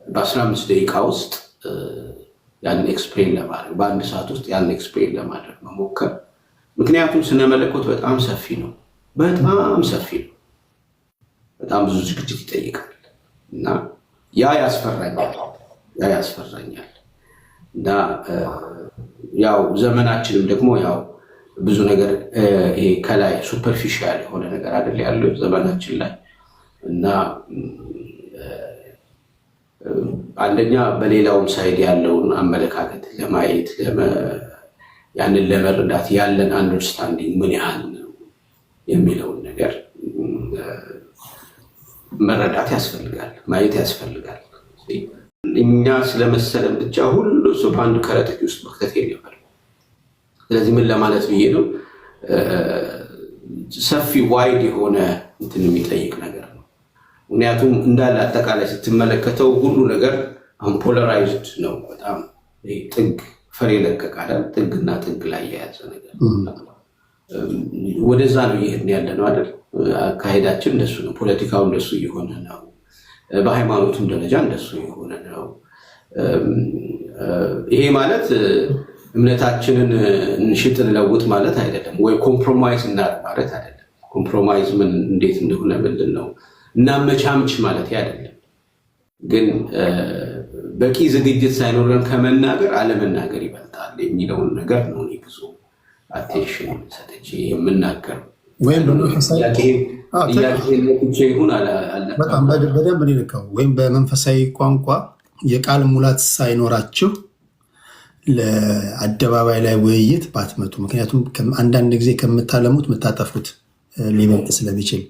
በ15 ደቂቃ ውስጥ ያንን ኤክስፕሌን ለማድረግ በአንድ ሰዓት ውስጥ ያንን ኤክስፕሌን ለማድረግ መሞከር። ምክንያቱም ስነ መለኮት በጣም ሰፊ ነው፣ በጣም ሰፊ ነው፣ በጣም ብዙ ዝግጅት ይጠይቃል እና ያ ያስፈራኛል እና ያው ዘመናችንም ደግሞ ያው ብዙ ነገር ይሄ ከላይ ሱፐርፊሻል የሆነ ነገር አይደል ያለው ዘመናችን ላይ እና አንደኛ በሌላውም ሳይድ ያለውን አመለካከት ለማየት ያንን ለመረዳት ያለን አንደርስታንዲንግ ምን ያህል ነው የሚለውን ነገር መረዳት ያስፈልጋል፣ ማየት ያስፈልጋል። እኛ ስለመሰለን ብቻ ሁሉ ሰው በአንድ ከረጢት ውስጥ መክተት የለበትም። ስለዚህ ምን ለማለት ብዬ ነው፣ ሰፊ ዋይድ የሆነ እንትን የሚጠይቅ ነገር ነው። ምክንያቱም እንዳለ አጠቃላይ ስትመለከተው ሁሉ ነገር አሁን ፖላራይዝድ ነው። በጣም ጥግ ፈር የለቀቃል፣ ጥግና ጥግ ላይ የያዘ ነገር ወደዛ ነው እየሄድን ያለ ነው አይደል? አካሄዳችን እንደሱ ነው። ፖለቲካው እንደሱ እየሆነ ነው። በሃይማኖቱም ደረጃ እንደሱ የሆነ ነው። ይሄ ማለት እምነታችንን እንሽጥ እንለውጥ ማለት አይደለም፣ ወይ ኮምፕሮማይዝ እናድርግ ማለት አይደለም። ኮምፕሮማይዝ ምን እንዴት እንደሆነ ምንድን ነው እናመቻምች ማለት አይደለም። ግን በቂ ዝግጅት ሳይኖረን ከመናገር አለመናገር ይበልጣል የሚለውን ነገር ነው እኔ ብዙ አቴንሽን ሰጥቼ የምናገር። ወይም በደንብ ልከው ወይም በመንፈሳዊ ቋንቋ የቃል ሙላት ሳይኖራችሁ ለአደባባይ ላይ ውይይት ባትመጡ። ምክንያቱም አንዳንድ ጊዜ ከምታለሙት የምታጠፉት ሊበልጥ ስለሚችል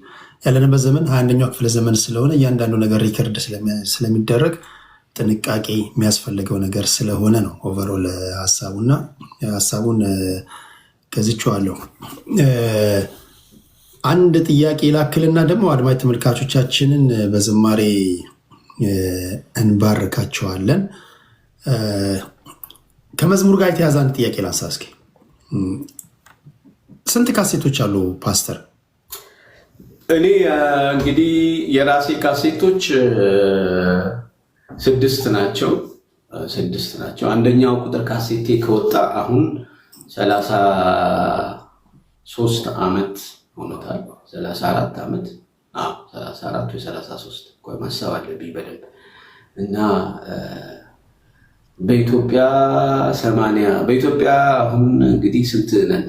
ያለንበት ዘመን 21ኛው ክፍለ ዘመን ስለሆነ እያንዳንዱ ነገር ሪከርድ ስለሚደረግ ጥንቃቄ የሚያስፈልገው ነገር ስለሆነ ነው። ኦቨሮል ሀሳቡን ገዝቼዋለሁ። አንድ ጥያቄ ላክልና ደግሞ አድማጭ ተመልካቾቻችንን በዝማሬ እንባርካቸዋለን። ከመዝሙር ጋር የተያዘ አንድ ጥያቄ ላንሳ እስኪ። ስንት ካሴቶች አሉ ፓስተር? እኔ እንግዲህ የራሴ ካሴቶች 6 ናቸው። አንደኛው ቁጥር ካሴቴ ከወጣ አሁን 33 ዓመት ሆኖታል። 34 ዓመት 34 ወይ 33 ቆይ ማሰብ አለብኝ በደንብ እና በኢትዮጵያ 80 በኢትዮጵያ አሁን እንግዲህ ስንት ነን?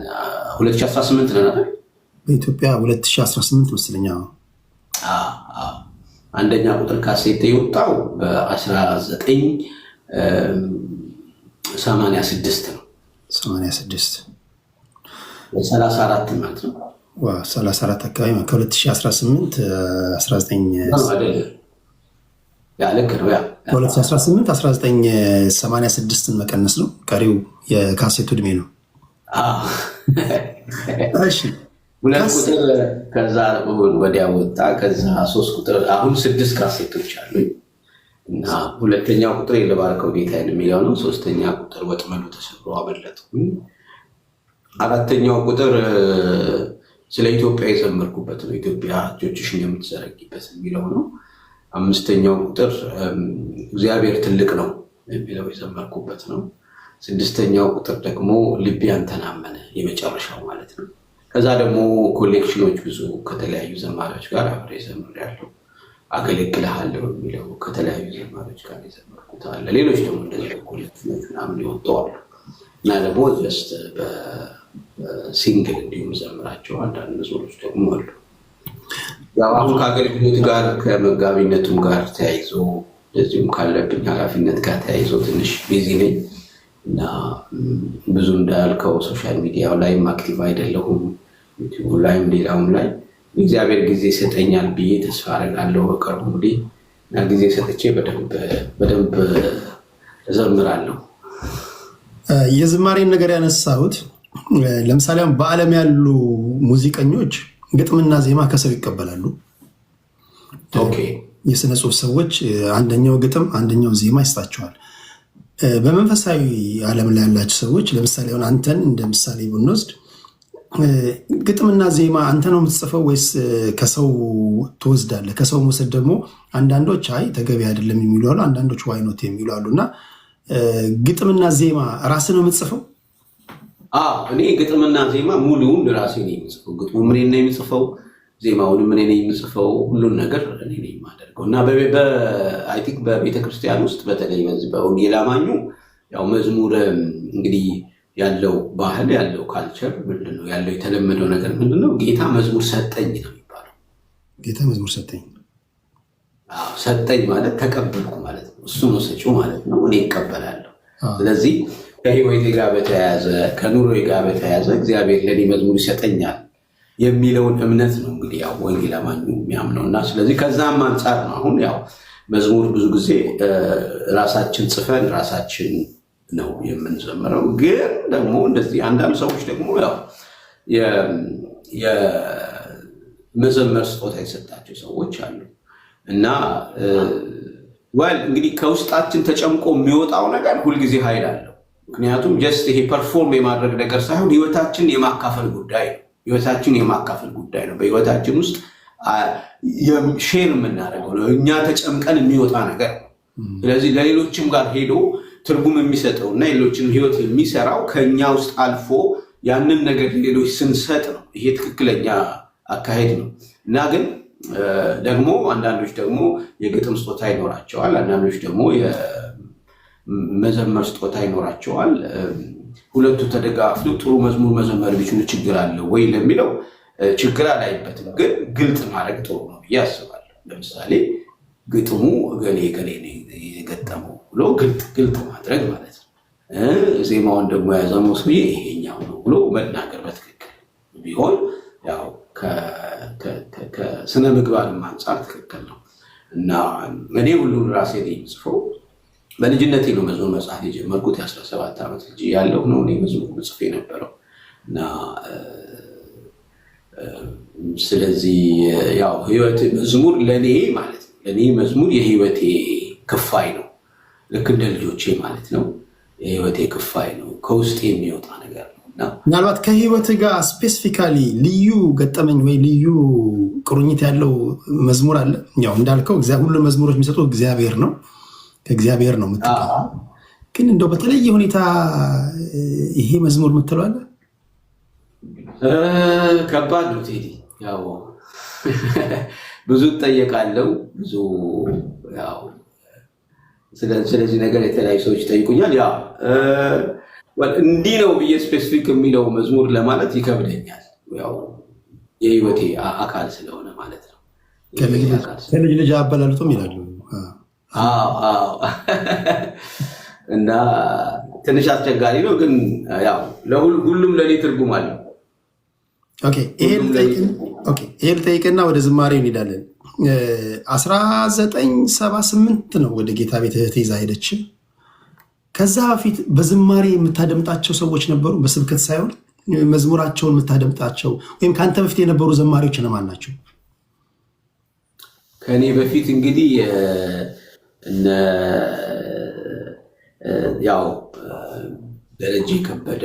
2018 ነን አይደል? በኢትዮጵያ 2018 መስለኛ። አንደኛ ቁጥር ካሴት የወጣው በ1986 ነው። 86 34 ማለት ነው። 34 አካባቢ ከ2018 19 ልክ ነው። 2018 1986ን መቀነስ ነው። ቀሪው የካሴቱ እድሜ ነው። እሺ 2 ቁጥር ከዛ ወዲያ ወጣ። ከዛ 3 ቁጥር አሁን 6 ካሴቶች አሉ እና ሁለተኛው ቁጥር የለባርከው ጌታዬን የሚለው ነው። ሶስተኛ ቁጥር ወጥመዱ ተሰብሮ አመለጥኩኝ። አራተኛው ቁጥር ስለ ኢትዮጵያ የዘመርኩበት ነው። ኢትዮጵያ እጆችሽን የምትዘረጊበት የሚለው ነው። አምስተኛው ቁጥር እግዚአብሔር ትልቅ ነው የሚለው የዘመርኩበት ነው። 6ኛው ቁጥር ደግሞ ልቤ አንተን አመነ የመጨረሻው ማለት ነው። ከዛ ደግሞ ኮሌክሽኖች ብዙ ከተለያዩ ዘማሪዎች ጋር አብሬ ዘምሬያለሁ። አገለግልሃለሁ የሚለው ከተለያዩ ዘማሪዎች ጋር የዘመርኩት አለ። ሌሎች ደግሞ እንደዚህ ኮሌክሽኖች ምናምን ይወጣሉ እና ደግሞ ጀስት በሲንግል እንዲሁም ዘምራቸው አንዳንድ መዝሙሮች ደግሞ አሉ። ያው አሁን ከአገልግሎት ጋር ከመጋቢነቱም ጋር ተያይዞ እንደዚሁም ካለብኝ ኃላፊነት ጋር ተያይዞ ትንሽ ቢዚ ነኝ እና ብዙ እንዳልከው ሶሻል ሚዲያው ላይም አክቲቭ አይደለሁም። ዩቲዩብ ላይም ሌላውም ላይ እግዚአብሔር ጊዜ ይሰጠኛል ብዬ ተስፋ አደርጋለሁ። በቅርቡ እንግዲህ እና ጊዜ ሰጥቼ በደንብ እዘምራለሁ። የዝማሬን ነገር ያነሳሁት ለምሳሌ በዓለም ያሉ ሙዚቀኞች ግጥምና ዜማ ከሰው ይቀበላሉ። የስነ ጽሁፍ ሰዎች አንደኛው ግጥም አንደኛው ዜማ ይስጣቸዋል። በመንፈሳዊ ዓለም ላይ ያላቸው ሰዎች ለምሳሌ አሁን አንተን እንደ ምሳሌ ብንወስድ ግጥምና ዜማ አንተ ነው የምትጽፈው ወይስ ከሰው ትወስዳለህ? ከሰው መውሰድ ደግሞ አንዳንዶች አይ ተገቢ አይደለም የሚሉ አሉ፣ አንዳንዶች ዋይኖት የሚሉ አሉ። እና ግጥምና ዜማ ራስህ ነው የምትጽፈው? እኔ ግጥምና ዜማ ሙሉውን ራሴ ነው የምጽፈው። ግጥሙ ምን ነው የምጽፈው፣ ዜማውን ምን ነው የምጽፈው፣ ሁሉን ነገር እኔ ነኝ የማደርገው። እና አይ ቲንክ በቤተክርስቲያን ውስጥ በተለይ በዚህ በወንጌል አማኙ ያው መዝሙር እንግዲህ ያለው ባህል ያለው ካልቸር ምንድነው ያለው የተለመደው ነገር ምንድነው? ጌታ መዝሙር ሰጠኝ ነው የሚባለው። ጌታ መዝሙር ሰጠኝ። ሰጠኝ ማለት ተቀበልኩ ማለት ነው። እሱ ነው ሰጪው ማለት ነው። እኔ እቀበላለሁ። ስለዚህ ከህይወቴ ጋር በተያያዘ ከኑሮዬ ጋር በተያያዘ እግዚአብሔር ለኔ መዝሙር ይሰጠኛል የሚለውን እምነት ነው እንግዲህ ያው ወንጌል አማኙ የሚያምነው። እና ስለዚህ ከዛም አንጻር ነው አሁን ያው መዝሙር ብዙ ጊዜ ራሳችን ጽፈን ራሳችን ነው የምንዘምረው። ግን ደግሞ እንደዚህ አንዳንድ ሰዎች ደግሞ ያው የመዘመር ስጦታ የሰጣቸው ሰዎች አሉ። እና እንግዲህ ከውስጣችን ተጨምቆ የሚወጣው ነገር ሁልጊዜ ኃይል አለው። ምክንያቱም ጀስት ይሄ ፐርፎርም የማድረግ ነገር ሳይሆን ህይወታችን የማካፈል ጉዳይ ነው። በህይወታችን ውስጥ ሼር የምናደርገው ነው። እኛ ተጨምቀን የሚወጣ ነገር ነው። ስለዚህ ለሌሎችም ጋር ሄዶ ትርጉም የሚሰጠው እና ሌሎችን ህይወት የሚሰራው ከኛ ውስጥ አልፎ ያንን ነገር ሌሎች ስንሰጥ ነው። ይሄ ትክክለኛ አካሄድ ነው። እና ግን ደግሞ አንዳንዶች ደግሞ የግጥም ስጦታ ይኖራቸዋል፣ አንዳንዶች ደግሞ የመዘመር ስጦታ ይኖራቸዋል። ሁለቱ ተደጋግፈው ጥሩ መዝሙር መዘመር ቢችሉ ችግር አለው ወይ ለሚለው ችግር አላይበትም። ግን ግልጽ ማድረግ ጥሩ ነው ብዬ አስባለሁ። ለምሳሌ ግጥሙ እገሌ የገጠመው ብሎ ግልጥ ማድረግ ማለት ነው። ዜማውን ደግሞ ያዘመው ሰውዬ ይሄኛው ነው ብሎ መናገር በትክክል ቢሆን ያው ከስነ ምግባርም አንጻር ትክክል ነው። እና እኔ ሁሉን ራሴ ነው የምጽፈው። በልጅነቴ ነው መዝሙር መጽሐፍ የጀመርኩት። የ17 ዓመት ልጅ ያለው ነው እኔ መዝሙር መጽፌ የነበረው። እና ስለዚህ ያው ህይወት መዝሙር ለእኔ ማለት ነው። ለእኔ መዝሙር የህይወቴ ክፋይ ነው። ልክ እንደ ልጆቼ ማለት ነው። የህይወቴ ክፋይ ነው። ከውስጥ የሚወጣ ነገር ነው። ምናልባት ከህይወት ጋር ስፔሲፊካሊ ልዩ ገጠመኝ ወይ ልዩ ቁርኝት ያለው መዝሙር አለ? ያው እንዳልከው ሁሉም መዝሙሮች የሚሰጡት እግዚአብሔር ነው፣ ከእግዚአብሔር ነው የምትቀበለው። ግን እንደው በተለየ ሁኔታ ይሄ መዝሙር የምትለው አለ? ከባድ ነው ቴዲ። ያው ብዙ እጠየቃለሁ፣ ብዙ ያው ስለዚህ ነገር የተለያዩ ሰዎች ይጠይቁኛል። ያው እንዲህ ነው ብዬ ስፔሲፊክ የሚለው መዝሙር ለማለት ይከብደኛል። ያው የህይወቴ አካል ስለሆነ ማለት ነው። ከልጅ ልጅ አበላልጦም ይላሉ እና ትንሽ አስቸጋሪ ነው። ግን ያው ሁሉም ለእኔ ትርጉም አለው። ይሄ ልጠይቅና ወደ ዝማሬ እንሄዳለን። 1978 ነው ወደ ጌታ ቤት እህቴ ይዛ ሄደች። ከዛ በፊት በዝማሬ የምታደምጣቸው ሰዎች ነበሩ? በስብከት ሳይሆን መዝሙራቸውን የምታደምጣቸው ወይም ከአንተ በፊት የነበሩ ዘማሪዎች እነማን ናቸው? ከእኔ በፊት እንግዲህ ያው ደረጀ ከበደ፣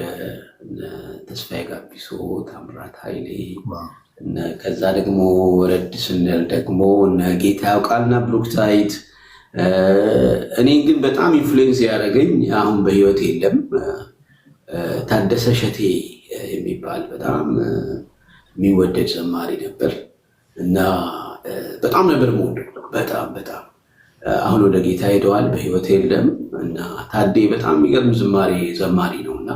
ተስፋዬ ጋቢሶ፣ ታምራት ኃይሌ፣ ከዛ ደግሞ ወረድ ስንል ደግሞ ጌታ ያውቃልና ብሩክታይት። እኔን ግን በጣም ኢንፍሉዌንስ ያደረገኝ አሁን በህይወት የለም ታደሰ ሸቴ የሚባል በጣም የሚወደድ ዘማሪ ነበር እና በጣም ነበር የምወደው። በጣም አሁን ወደ ጌታ ሄደዋል፣ በህይወት የለም እና ታዴ በጣም የሚገርም ዘማሪ ነው እና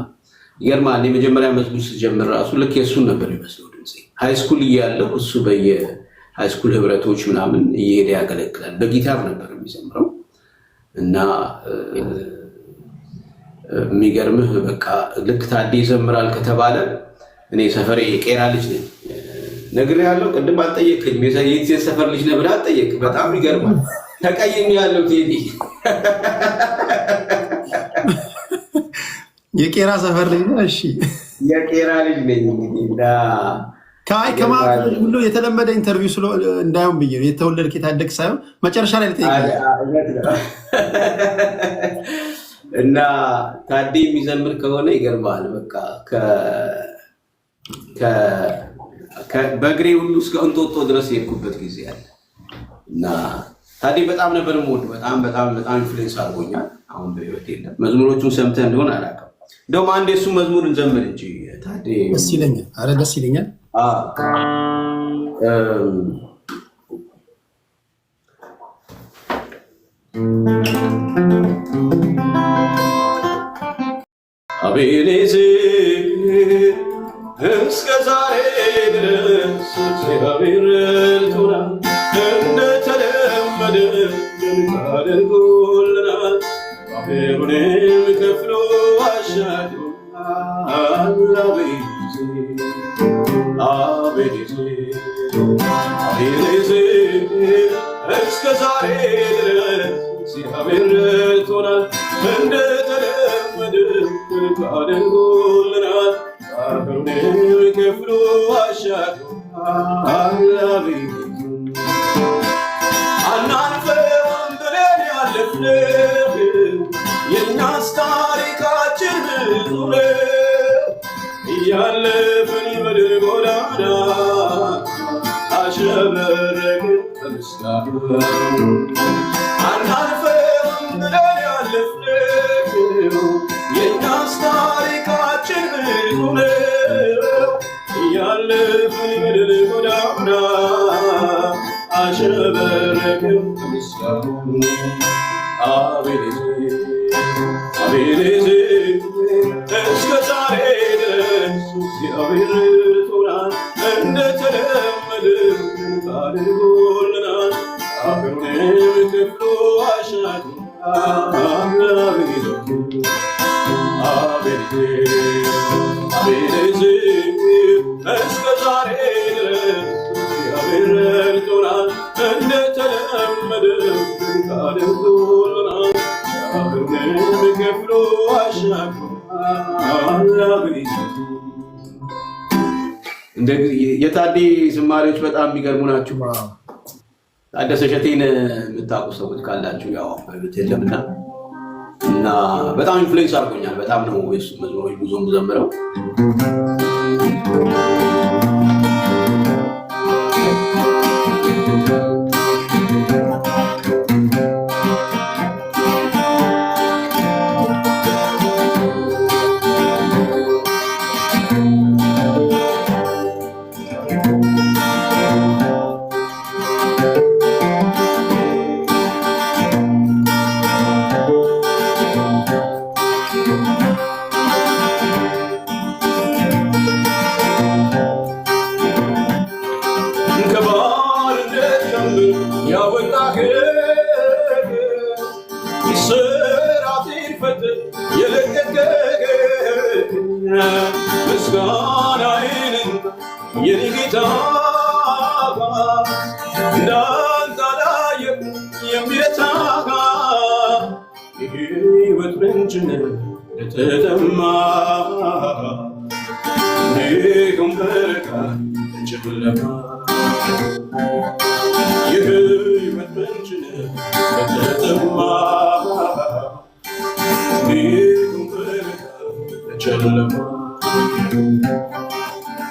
ይገርማል። የመጀመሪያ መዝሙር ስጀምር ራሱ ልክ የእሱን ነበር የሚመስለው ድምፄ። ሃይስኩል እያለሁ እሱ በየሃይስኩል ህብረቶች ምናምን እየሄደ ያገለግላል። በጊታር ነበር የሚዘምረው እና የሚገርምህ በቃ ልክ ታዴ ይዘምራል ከተባለ እኔ ሰፈሬ የቄራ ልጅ ነኝ። ነግሬሃለሁ፣ ቅድም አልጠየቅም። የት ሰፈር ልጅ ነህ ብለህ አልጠየቅም። በጣም ይገርማል። ተቀይሜ ያለው ቴዲ የቄራ ሰፈር ልጅ ነው። እሺ የቄራ ልጅ ነኝ። እንግዲህ ከማለት ሁሉ የተለመደ ኢንተርቪው እንዳይሆን ብዬ ነው። የተወለድክ የታደግ ሳይሆን መጨረሻ ላይ ልጠይቅ እና ታዴ የሚዘምር ከሆነ ይገርማል። በቃ በእግሬ ሁሉ እስከ እንጦጦ ድረስ የሄድኩበት ጊዜ አለ እና ታዴ በጣም ነበር የምወደው። በጣም ኢንፍሉዌንስ አድርጎኛል። አሁን በህይወት የለም። መዝሙሮቹን ሰምተህ እንደሆነ አላውቅም። እንደውም አንድ የእሱ መዝሙር እንዘምር እንጂ ታዴ። ደስ ይለኛል። ኧረ ደስ ይለኛል። አቤኔዜር እስከ ዛሬ ድረስ እግዚአብሔር ረድቶናል። እንደተለመደ ድንቅ አድርጎልናል። ባህሩንም ከፍሎ አሻግሮናል። አቤኔዜር እስከ ዛሬ ድረስ እግዚአብሔር ረድቶናል። እንደተለመደ ድንቅ አድርጎልናል። ባህሩንም ከፍሎ አሻግሮናል። አናልፈውም ብለን ያለፍነው የእኛስ ታሪካችን ብዙ ነው። እያለፍን በድል ጎዳና አሸበረቅን በምስጋና። አናልፈውም ብለን ያለፍነው የእኛስ ታሪካችን ብዙ ነው። እያለፍን በድል ጎዳና አሸበረቅን በምስጋና። አቤኔዜር እስከ ዛሬ ድረስ እግዚአብሔር ረድቶናል። እንደተለመደ ድንቅ አድርጎልናል። ባህሩንም ከፍሎ አሻግሮናል። አቤኔዜር እስከ ዛሬ ድረስ እግዚአብሔር ረድቶናል። እንደተለመደ ድንቅ አድርጎልናል። ባህሩንም ከፍሎ አሻግሮናል። የታዴ ዝማሬዎች በጣም የሚገርሙ ናቸው። ታደሰ ሸቴን የምታውቁ ሰዎች ካላችሁ ያው በቤት የለምና እና እና በጣም ኢንፍሉዌንስ አድርጎኛል። በጣም ነው መዝሙሮች ብዙ ዘምረው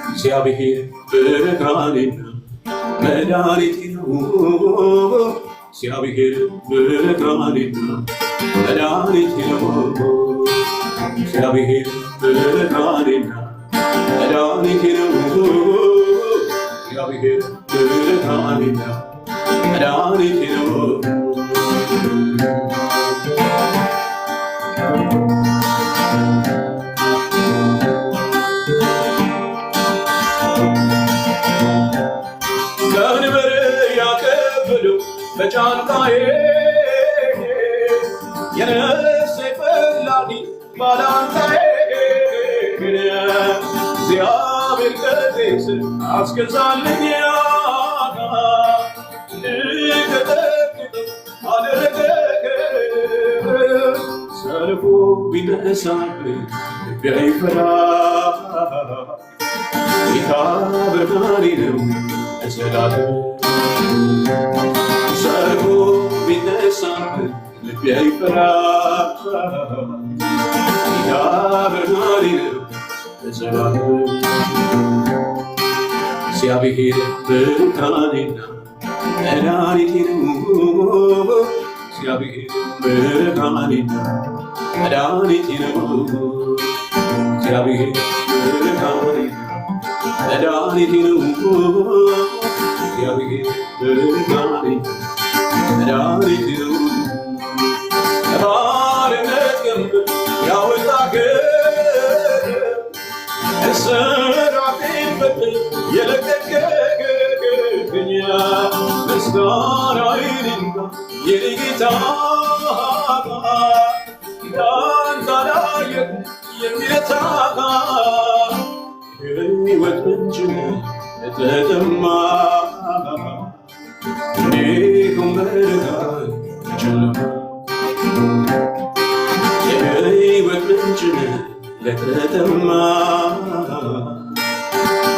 እግዚአብሔር ብርሃኔና መድኃኒቴ ነው። እግዚአብሔር ብርሃኔና መድኃኒቴ ነው። እግዚአብሔር ብርሃኔና መድኃኒቴ ነው። እግዚአብሔር ብርሃኔና መድኃኒቴ ነው። በጫንቃዬ የነፍሴ ፈላጊ ባላንጣዬ እግዚአብሔር ከጤስ አስገዛልኝ እንድቀጠቅጥ አደረገ። ሰልፉ ቢነሳብኝ ልቤ አይፈራ፣ ጌታ ብርሃኔ ነው ለዘላለም። ሰልፉ ቢነሳብኝ ልቤ አይፈራ፣ ጌታ ብርሃኔ ነው ለዘላለም። እግዚአብሔር ብርሃኔና መድኃኒቴ ነው። እግዚአብሔር ብርሃኔና መድኃኒቴ ነው። እግዚአብሔር ብርሃኔና መድኃኒቴ ነው። እግዚአብሔር ብርሃኔና መድኃኒቴ ነው። ከባርነት ቀንበር ያወጣኝ እስራቴን በትር የለቀቀኝ ምስጋናዬን እንካ የኔ ጌታ፣ እንዳንተ አላየሁም የሚረታ የሕይወት ምንጭ ለተጠማ እንዲሁም በብርሃን ጨለማ የሕይወት ምንጭ ለተጠማ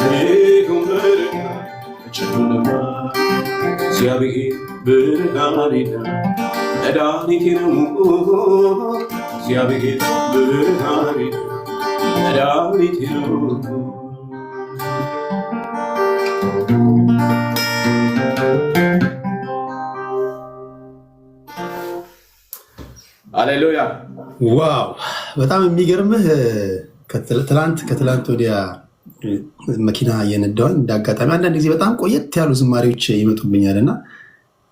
እንዲሁም በብርሃን ጨለማ እግዚአብሔር ብርሃኔና መድኃኒቴ ነው። እግዚአብሔር ብርሃኔና መድኃኒቴ ነው። ሃሌሉያ! ዋው! በጣም የሚገርምህ ከትላንት ወዲያ መኪና እየነዳሁኝ እንዳጋጣሚ አንዳንድ ጊዜ በጣም ቆየት ያሉ ዝማሬዎች ይመጡብኛል እና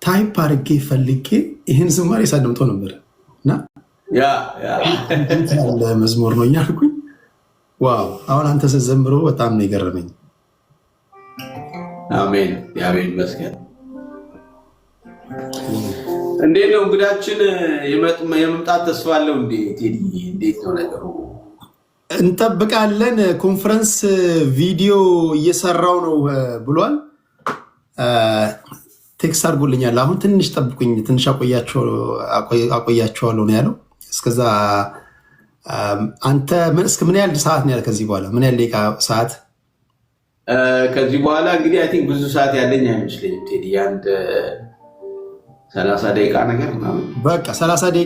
ታይፕ አድርጌ ፈልጌ ይህን ዝማሬ ሳደምጦ ነበር እና ያለ መዝሙር ነው እያልኩኝ ዋው! አሁን አንተ ስትዘምሮ በጣም ነው የገረመኝ። አሜን፣ አሜን፣ ይመስገን። እንዴት ነው እንግዳችን የመምጣት ተስፋ አለው እንዴ? ቴዲ እንዴት ነው ነገሩ? እንጠብቃለን። ኮንፈረንስ ቪዲዮ እየሰራው ነው ብሏል። ቴክስት አድርጎልኛል። አሁን ትንሽ ጠብቁኝ፣ ትንሽ አቆያቸዋለሁ ነው ያለው። እስከዛ አንተ እስከ ምን ያህል ሰዓት ነው ያለ? ከዚህ በኋላ ምን ያህል ደቂቃ ሰዓት? ከዚህ በኋላ እንግዲህ አይ ቲንክ ብዙ ሰዓት ያለኝ አይመስለኝም ቴዲ፣ አንድ 30 ደቂቃ ነገር ምናምን። በቃ 30 ደቂቃ